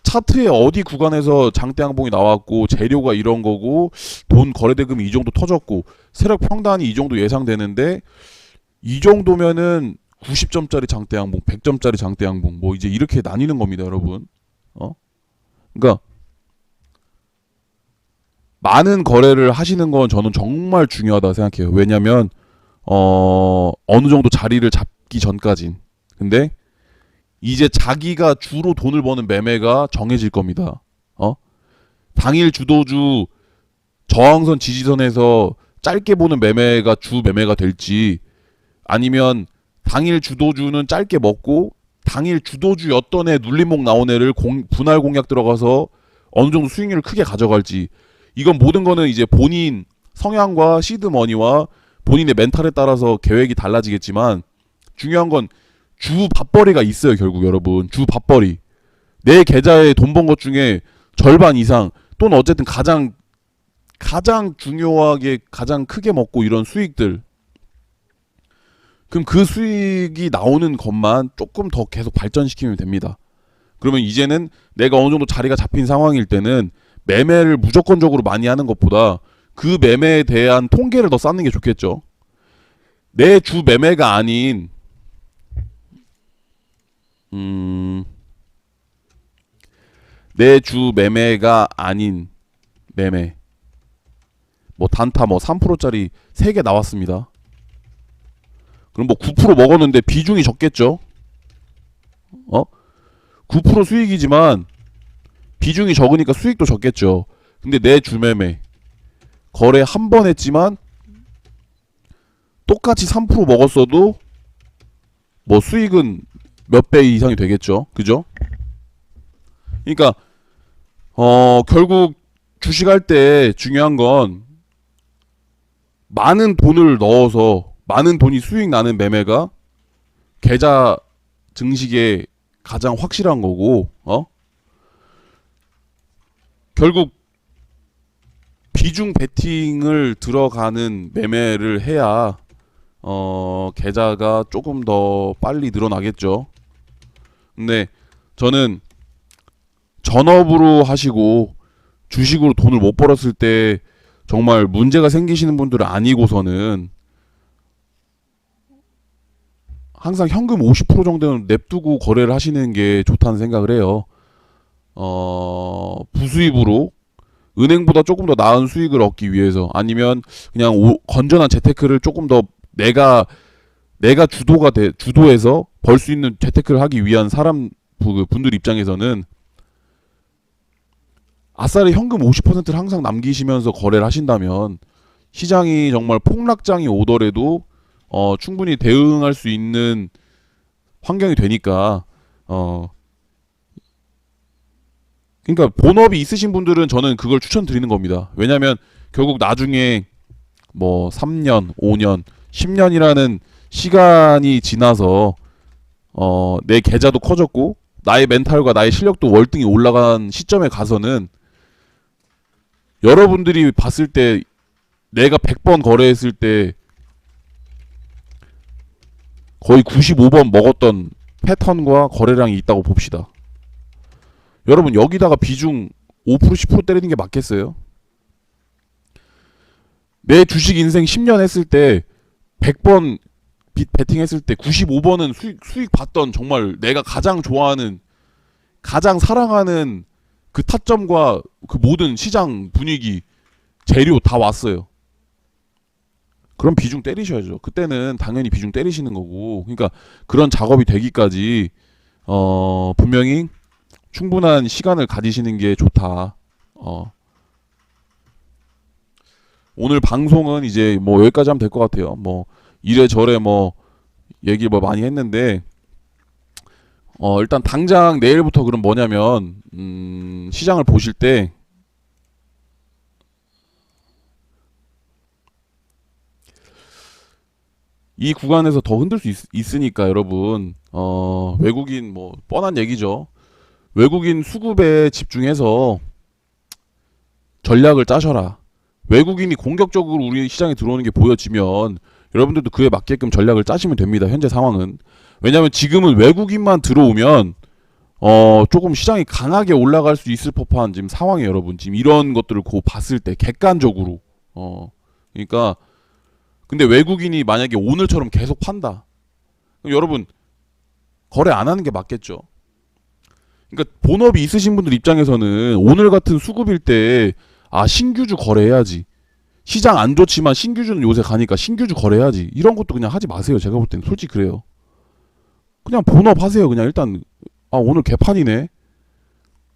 차트에 어디 구간에서 장대 양봉이 나왔고 재료가 이런 거고 돈 거래 대금이 이 정도 터졌고 세력 평단이 이 정도 예상되는데 이 정도면은 90점짜리 장대 양봉, 100점짜리 장대 양봉 뭐 이제 이렇게 나뉘는 겁니다, 여러분. 그러니까 많은 거래를 하시는 건 저는 정말 중요하다 생각해요. 왜냐면 어느 정도 자리를 잡기 전까진. 근데 이제 자기가 주로 돈을 버는 매매가 정해질 겁니다. 당일 주도주 저항선 지지선에서 짧게 보는 매매가 주 매매가 될지 아니면 당일 주도주는 짧게 먹고 당일 주도주였던 애 눌림목 나온 애를 분할 공략 들어가서 어느 정도 수익률을 크게 가져갈지 이건 모든 거는 이제 본인 성향과 시드머니와 본인의 멘탈에 따라서 계획이 달라지겠지만 중요한 건 주 밥벌이가 있어요. 결국 여러분 주 밥벌이 내 계좌에 돈 번 것 중에 절반 이상 또는 어쨌든 가장 중요하게 가장 크게 먹고 이런 수익들 그럼 그 수익이 나오는 것만 조금 더 계속 발전시키면 됩니다. 그러면 이제는 내가 어느 정도 자리가 잡힌 상황일 때는 매매를 무조건적으로 많이 하는 것보다 그 매매에 대한 통계를 더 쌓는 게 좋겠죠. 내 주 매매가 아닌 내 주 매매가 아닌 매매 뭐 단타 뭐 3%짜리 3개 나왔습니다. 그럼 뭐 9% 먹었는데 비중이 적겠죠? 9% 수익이지만 비중이 적으니까 수익도 적겠죠. 근데 내 주매매 거래 한 번 했지만 똑같이 3% 먹었어도 뭐 수익은 몇 배 이상이 되겠죠. 그죠? 그러니까 결국 주식할 때 중요한 건 많은 돈을 넣어서 많은 돈이 수익 나는 매매가 계좌 증식에 가장 확실한 거고, 결국 비중 베팅을 들어가는 매매를 해야 계좌가 조금 더 빨리 늘어나겠죠. 근데 저는 전업으로 하시고 주식으로 돈을 못 벌었을 때 정말 문제가 생기시는 분들은 아니고서는 항상 현금 50% 정도는 냅두고 거래를 하시는 게 좋다는 생각을 해요. 부수입으로 은행보다 조금 더 나은 수익을 얻기 위해서, 아니면 그냥 건전한 재테크를 조금 더 내가 주도해서 벌 수 있는 재테크를 하기 위한 분들 입장에서는 아싸리 현금 50%를 항상 남기시면서 거래를 하신다면 시장이 정말 폭락장이 오더라도 충분히 대응할 수 있는 환경이 되니까, 그러니까 본업이 있으신 분들은 저는 그걸 추천드리는 겁니다. 왜냐면 결국 나중에 뭐 3년, 5년, 10년이라는 시간이 지나서 내 계좌도 커졌고 나의 멘탈과 나의 실력도 월등히 올라간 시점에 가서는 여러분들이 봤을 때 내가 100번 거래했을 때 거의 95번 먹었던 패턴과 거래량이 있다고 봅시다. 여러분 여기다가 비중 5% 10% 때리는 게 맞겠어요? 내 주식 인생 10년 했을 때 100번 베팅 했을 때 95번은 수익 봤던, 정말 내가 가장 좋아하는, 가장 사랑하는 그 타점과 그 모든 시장 분위기, 재료 다 왔어요. 그럼 비중 때리셔야죠. 그때는 당연히 비중 때리시는 거고. 그러니까 그런 작업이 되기까지 분명히 충분한 시간을 가지시는 게 좋다. 오늘 방송은 이제 뭐 여기까지 하면 될 것 같아요. 뭐 이래저래 뭐 얘기 뭐 많이 했는데, 일단 당장 내일부터 그럼 뭐냐면 시장을 보실 때 이 구간에서 더 흔들 수 있으니까 여러분, 외국인 뭐 뻔한 얘기죠. 외국인 수급에 집중해서 전략을 짜셔라. 외국인이 공격적으로 우리 시장에 들어오는 게 보여지면 여러분들도 그에 맞게끔 전략을 짜시면 됩니다. 현재 상황은. 왜냐하면 지금은 외국인만 들어오면 조금 시장이 강하게 올라갈 수 있을 법한 지금 상황이에요, 여러분. 지금 이런 것들을 봤을 때 객관적으로. 그러니까 근데 외국인이 만약에 오늘처럼 계속 판다. 그럼 여러분 거래 안 하는 게 맞겠죠. 그러니까 본업이 있으신 분들 입장에서는 오늘 같은 수급일 때 신규주 거래해야지. 시장 안 좋지만 신규주는 요새 가니까 신규주 거래해야지. 이런 것도 그냥 하지 마세요. 제가 볼 때는 솔직히 그래요. 그냥 본업 하세요. 그냥 일단 오늘 개판이네.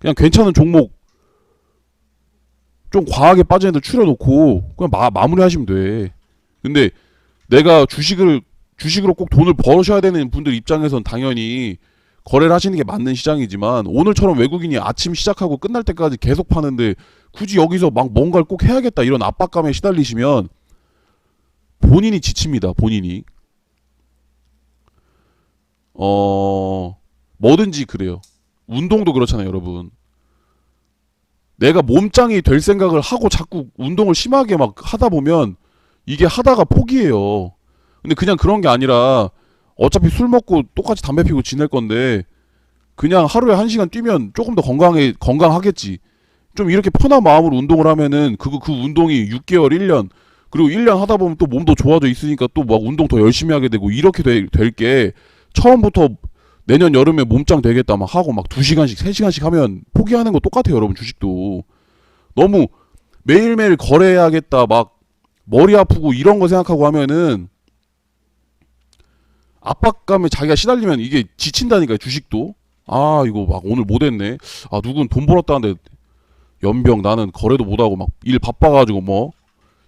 그냥 괜찮은 종목 좀 과하게 빠진 애들 추려놓고 그냥 마무리 하시면 돼. 근데 내가 주식으로 꼭 돈을 벌으셔야 되는 분들 입장에선 당연히 거래를 하시는 게 맞는 시장이지만, 오늘처럼 외국인이 아침 시작하고 끝날 때까지 계속 파는데 굳이 여기서 막 뭔가를 꼭 해야겠다 이런 압박감에 시달리시면 본인이 지칩니다. 본인이. 뭐든지 그래요. 운동도 그렇잖아요, 여러분. 내가 몸짱이 될 생각을 하고 자꾸 운동을 심하게 막 하다 보면 이게 하다가 포기해요. 근데 그냥 그런 게 아니라 어차피 술 먹고 똑같이 담배 피고 지낼 건데 그냥 하루에 1시간 뛰면 조금 더 건강하겠지. 좀 이렇게 편한 마음으로 운동을 하면은 그 운동이 6개월, 1년, 그리고 1년 하다 보면 또 몸도 좋아져 있으니까 또 막 운동 더 열심히 하게 되고, 이렇게 될 게 처음부터 내년 여름에 몸짱 되겠다 막 하고 막 2시간씩 3시간씩 하면 포기하는 거 똑같아요, 여러분. 주식도 너무 매일매일 거래해야겠다 막 머리 아프고 이런 거 생각하고 하면은 압박감에 자기가 시달리면 이게 지친다니까요. 주식도. 아 이거 막 오늘 못했네. 아 누군 돈 벌었다는데 연병 나는 거래도 못하고 막 일 바빠가지고 뭐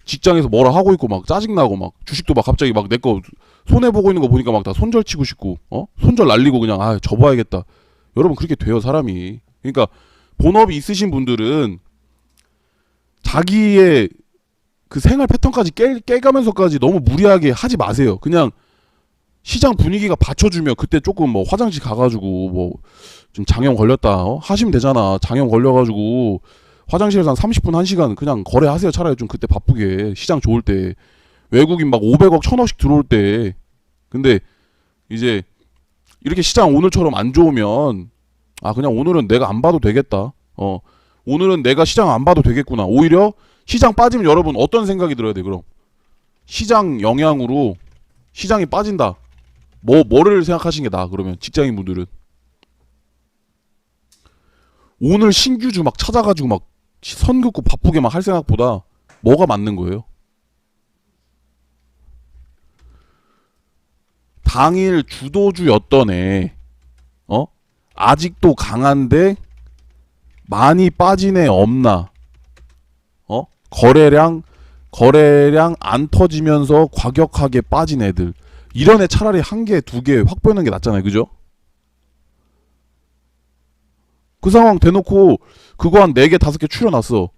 직장에서 뭐라 하고 있고 막 짜증나고 막 주식도 막 갑자기 막 내 거 손해보고 있는 거 보니까 막 다 손절 치고 싶고 손절 날리고 그냥 아 접어야겠다. 여러분 그렇게 돼요 사람이. 그러니까 본업이 있으신 분들은 자기의 그 생활 패턴까지 깨가면서까지 너무 무리하게 하지 마세요. 그냥 시장 분위기가 받쳐주면 그때 조금 뭐 화장실 가가지고 뭐 좀 장염 걸렸다 하시면 되잖아. 장염 걸려가지고 화장실에서 한 30분 1시간 그냥 거래하세요. 차라리 좀 그때 바쁘게 시장 좋을 때 외국인 막 500억 1000억씩 들어올 때. 근데 이제 이렇게 시장 오늘처럼 안 좋으면 아 그냥 오늘은 내가 안 봐도 되겠다. 오늘은 내가 시장 안 봐도 되겠구나. 오히려 시장 빠지면 여러분 어떤 생각이 들어야 돼 그럼? 시장 영향으로 시장이 빠진다. 뭐를 생각하시는 게 나아 그러면 직장인 분들은 오늘 신규주 막 찾아가지고 막 선 긋고 바쁘게 막 할 생각보다 뭐가 맞는 거예요? 당일 주도주였던 애, 아직도 강한데 많이 빠진 애 없나? 거래량 안 터지면서 과격하게 빠진 애들. 이런 애 차라리 한 개, 두 개 확보하는 게 낫잖아요. 그죠? 그 상황 대놓고 그거 한 4개, 5개 추려놨어.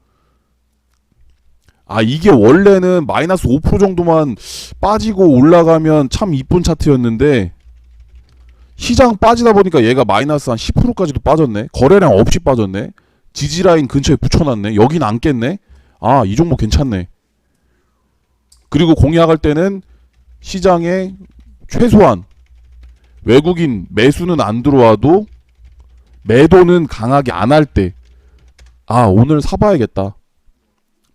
아, 이게 원래는 마이너스 5% 정도만 빠지고 올라가면 참 이쁜 차트였는데 시장 빠지다 보니까 얘가 마이너스 한 10%까지도 빠졌네. 거래량 없이 빠졌네. 지지라인 근처에 붙여놨네. 여긴 안 깼네. 아, 이 종목 괜찮네. 그리고 공략할 때는 시장에 최소한 외국인 매수는 안 들어와도 매도는 강하게 안 할 때, 아 오늘 사봐야겠다.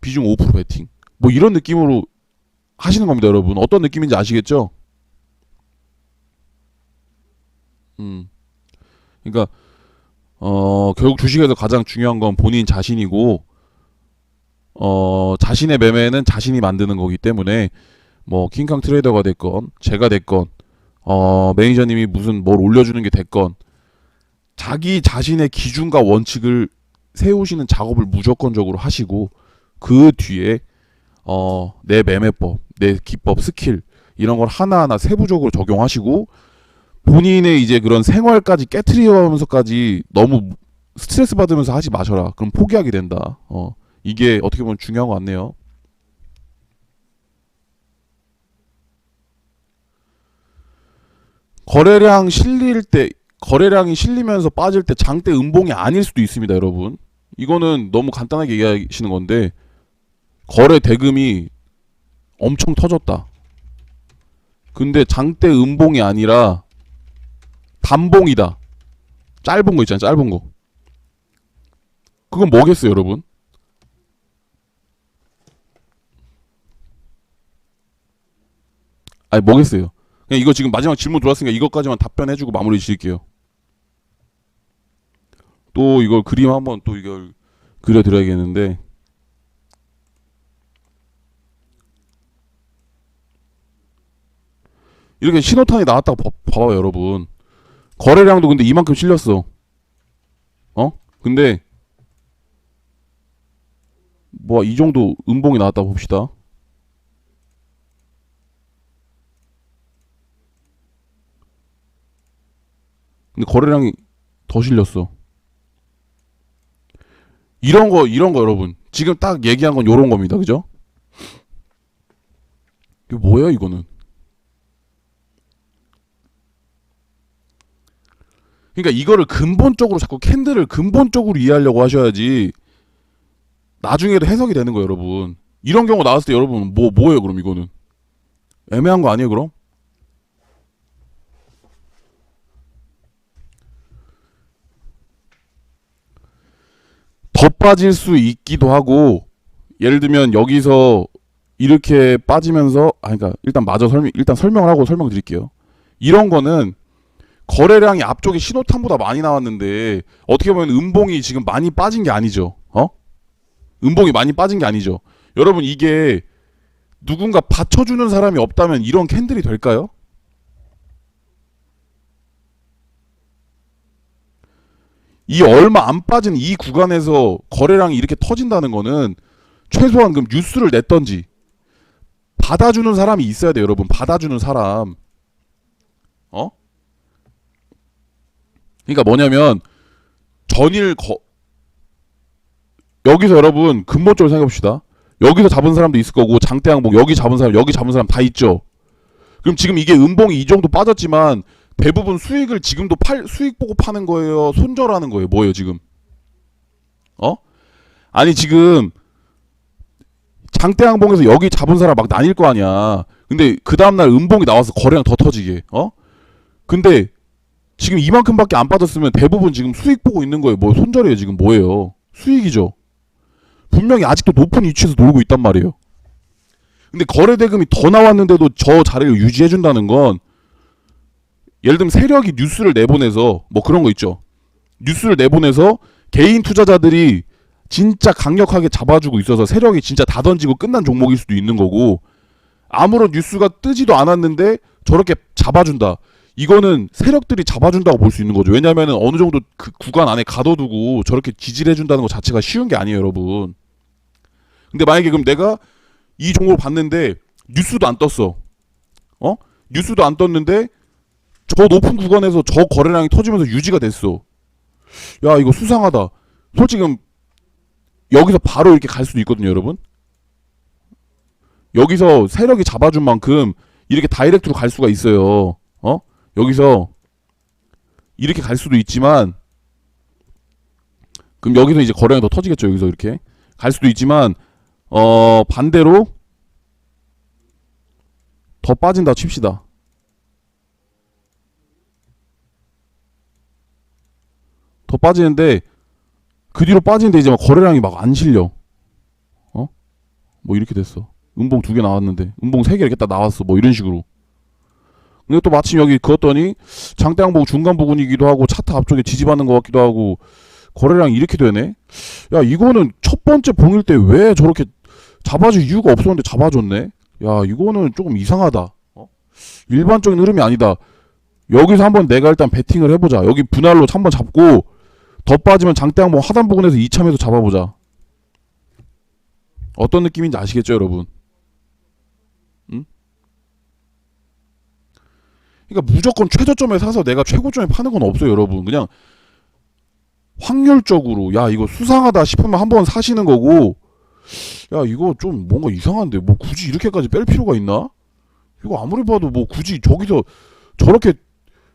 비중 5% 베팅. 뭐 이런 느낌으로 하시는 겁니다, 여러분. 어떤 느낌인지 아시겠죠? 그러니까 결국 주식에서 가장 중요한 건 본인 자신이고, 자신의 매매는 자신이 만드는 거기 때문에 뭐 킹캉 트레이더가 됐건 제가 됐건 매니저님이 무슨 뭘 올려주는 게 됐건 자기 자신의 기준과 원칙을 세우시는 작업을 무조건적으로 하시고 그 뒤에 내 매매법, 내 기법, 스킬 이런 걸 하나하나 세부적으로 적용하시고 본인의 이제 그런 생활까지 깨트리면서까지 너무 스트레스 받으면서 하지 마셔라. 그럼 포기하게 된다. 이게 어떻게 보면 중요한 것 같네요. 거래량이 실리면서 빠질 때 장대 음봉이 아닐 수도 있습니다, 여러분. 이거는 너무 간단하게 얘기하시는 건데 거래 대금이 엄청 터졌다. 근데 장대 음봉이 아니라 단봉이다. 짧은 거 있잖아요, 짧은 거. 그건 뭐겠어요, 여러분? 아니, 뭐겠어요? 그냥 이거 지금 마지막 질문 들어왔으니까 이것까지만 답변해주고 마무리 지을게요. 또 이걸 그림 한번 또 이걸 그려드려야겠는데, 이렇게 신호탄이 나왔다고 봐봐요, 여러분. 거래량도 근데 이만큼 실렸어. 근데 뭐 이 정도 음봉이 나왔다 봅시다. 근데 거래량이 더 실렸어. 이런 거 여러분. 지금 딱 얘기한 건 요런 겁니다. 그죠? 이거 뭐야 이거는? 그러니까 이거를 근본적으로 자꾸 캔들을 근본적으로 이해하려고 하셔야지 나중에도 해석이 되는 거예요, 여러분. 이런 경우 나왔을 때 여러분 뭐예요, 그럼 이거는? 애매한 거 아니에요, 그럼? 더 빠질 수 있기도 하고, 예를 들면 여기서 이렇게 빠지면서 그러니까 일단 설명을 하고 설명드릴게요. 이런 거는 거래량이 앞쪽에 신호탄보다 많이 나왔는데 어떻게 보면 음봉이 지금 많이 빠진 게 아니죠. 음봉이 많이 빠진 게 아니죠. 여러분 이게 누군가 받쳐주는 사람이 없다면 이런 캔들이 될까요? 이 얼마 안 빠진 이 구간에서 거래량이 이렇게 터진다는 거는 최소한 그럼 뉴스를 냈던지 받아주는 사람이 있어야 돼요, 여러분. 받아주는 사람. 어? 그러니까 뭐냐면 전일 여기서 여러분 근본적으로 생각해봅시다. 여기서 잡은 사람도 있을 거고 장대항복 여기 잡은 사람 다 있죠. 그럼 지금 이게 음봉이 이 정도 빠졌지만 대부분 수익을 지금도 수익 보고 파는 거예요, 손절하는 거예요, 뭐예요 지금? 어? 아니 지금 장대항봉에서 여기 잡은 사람 막 나뉠 거 아니야. 근데 그 다음날 음봉이 나와서 거래량 더 터지게. 근데 지금 이만큼밖에 안 빠졌으면 대부분 지금 수익 보고 있는 거예요. 뭐 손절이에요 지금, 뭐예요? 수익이죠. 분명히 아직도 높은 위치에서 놀고 있단 말이에요. 근데 거래 대금이 더 나왔는데도 저 자리를 유지해준다는 건, 예를 들면 세력이 뉴스를 내보내서 뭐 그런 거 있죠. 뉴스를 내보내서 개인 투자자들이 진짜 강력하게 잡아주고 있어서 세력이 진짜 다 던지고 끝난 종목일 수도 있는 거고, 아무런 뉴스가 뜨지도 않았는데 저렇게 잡아준다. 이거는 세력들이 잡아준다고 볼 수 있는 거죠. 왜냐하면 어느 정도 그 구간 안에 가둬두고 저렇게 지지해준다는 것 자체가 쉬운 게 아니에요, 여러분. 근데 만약에 그럼 내가 이 종목을 봤는데 뉴스도 안 떴어. 뉴스도 안 떴는데 저 높은 구간에서 저 거래량이 터지면서 유지가 됐어. 야, 이거 수상하다. 솔직히 여기서 바로 이렇게 갈 수도 있거든요, 여러분. 여기서 세력이 잡아준 만큼 이렇게 다이렉트로 갈 수가 있어요. 여기서 이렇게 갈 수도 있지만, 그럼 여기서 이제 거래량이 더 터지겠죠. 여기서 이렇게 갈 수도 있지만, 반대로 더 빠진다 칩시다. 더 빠지는데 그 뒤로 빠지는데 이제 막 거래량이 막 안 실려. 뭐 이렇게 됐어. 음봉 2개 나왔는데 음봉 3개 이렇게 딱 나왔어. 뭐 이런 식으로. 근데 또 마침 여기 그었더니 장대항복 중간 부근이기도 하고 차트 앞쪽에 지지받는 것 같기도 하고 거래량이 이렇게 되네. 야, 이거는 첫 번째 봉일 때 왜 저렇게 잡아줄 이유가 없었는데 잡아줬네. 야, 이거는 조금 이상하다. 일반적인 흐름이 아니다. 여기서 한번 내가 일단 베팅을 해보자. 여기 분할로 한번 잡고 더 빠지면 장대항복 하단 부근에서 이참에서 잡아보자. 어떤 느낌인지 아시겠죠, 여러분? 응? 그러니까 무조건 최저점에 사서 내가 최고점에 파는 건 없어요, 여러분. 그냥 확률적으로 야, 이거 수상하다 싶으면 한번 사시는 거고, 야, 이거 좀 뭔가 이상한데 뭐 굳이 이렇게까지 뺄 필요가 있나? 이거 아무리 봐도 뭐 굳이 저기서 저렇게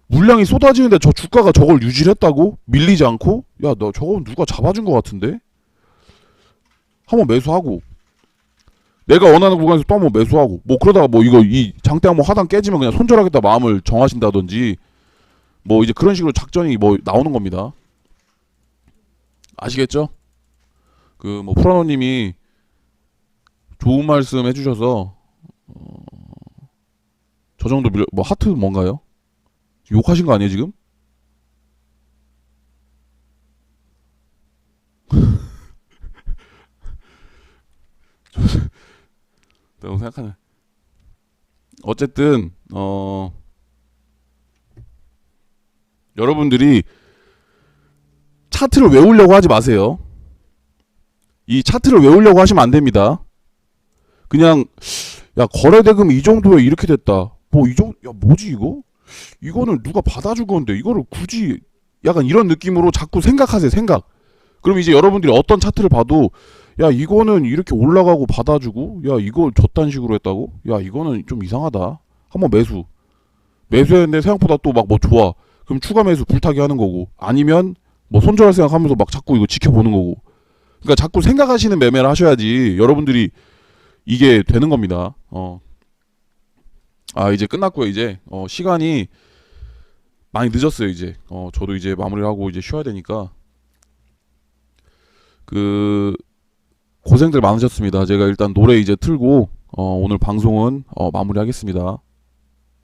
물량이 쏟아지는데 저 주가가 저걸 유지를 했다고? 밀리지 않고? 야, 너 저건 누가 잡아준 것 같은데? 한번 매수하고, 내가 원하는 구간에서 또 한번 매수하고, 뭐 그러다가 뭐 이거 이 장대항복 하단 깨지면 그냥 손절하겠다 마음을 정하신다든지, 뭐 이제 그런 식으로 작전이 뭐 나오는 겁니다. 아시겠죠? 그 뭐 프라노님이 좋은 말씀 해주셔서 저 정도 뭐 하트 뭔가요? 욕하신 거 아니에요 지금? 라고 생각하네. 어쨌든 여러분들이 차트를 외우려고 하지 마세요. 이 차트를 외우려고 하시면 안 됩니다. 그냥 야, 거래 대금이 이 정도에 이렇게 됐다. 뭐 이 정도, 야, 뭐지 이거? 이거는 누가 받아줄 건데 이거를 굳이, 약간 이런 느낌으로 자꾸 생각하세요. 생각. 그럼 이제 여러분들이 어떤 차트를 봐도 야, 이거는 이렇게 올라가고 받아주고, 야, 이걸 저딴 식으로 했다고? 야, 이거는 좀 이상하다. 한번 매수했는데 생각보다 또 막 뭐 좋아. 그럼 추가 매수 불타기 하는 거고, 아니면 뭐 손절할 생각하면서 막 자꾸 이거 지켜보는 거고. 그러니까 자꾸 생각하시는 매매를 하셔야지 여러분들이 이게 되는 겁니다. 이제 끝났고요. 이제 시간이 많이 늦었어요. 이제 저도 이제 마무리를 하고 이제 쉬어야 되니까, 그 고생들 많으셨습니다. 제가 일단 노래 이제 틀고 오늘 방송은 마무리하겠습니다.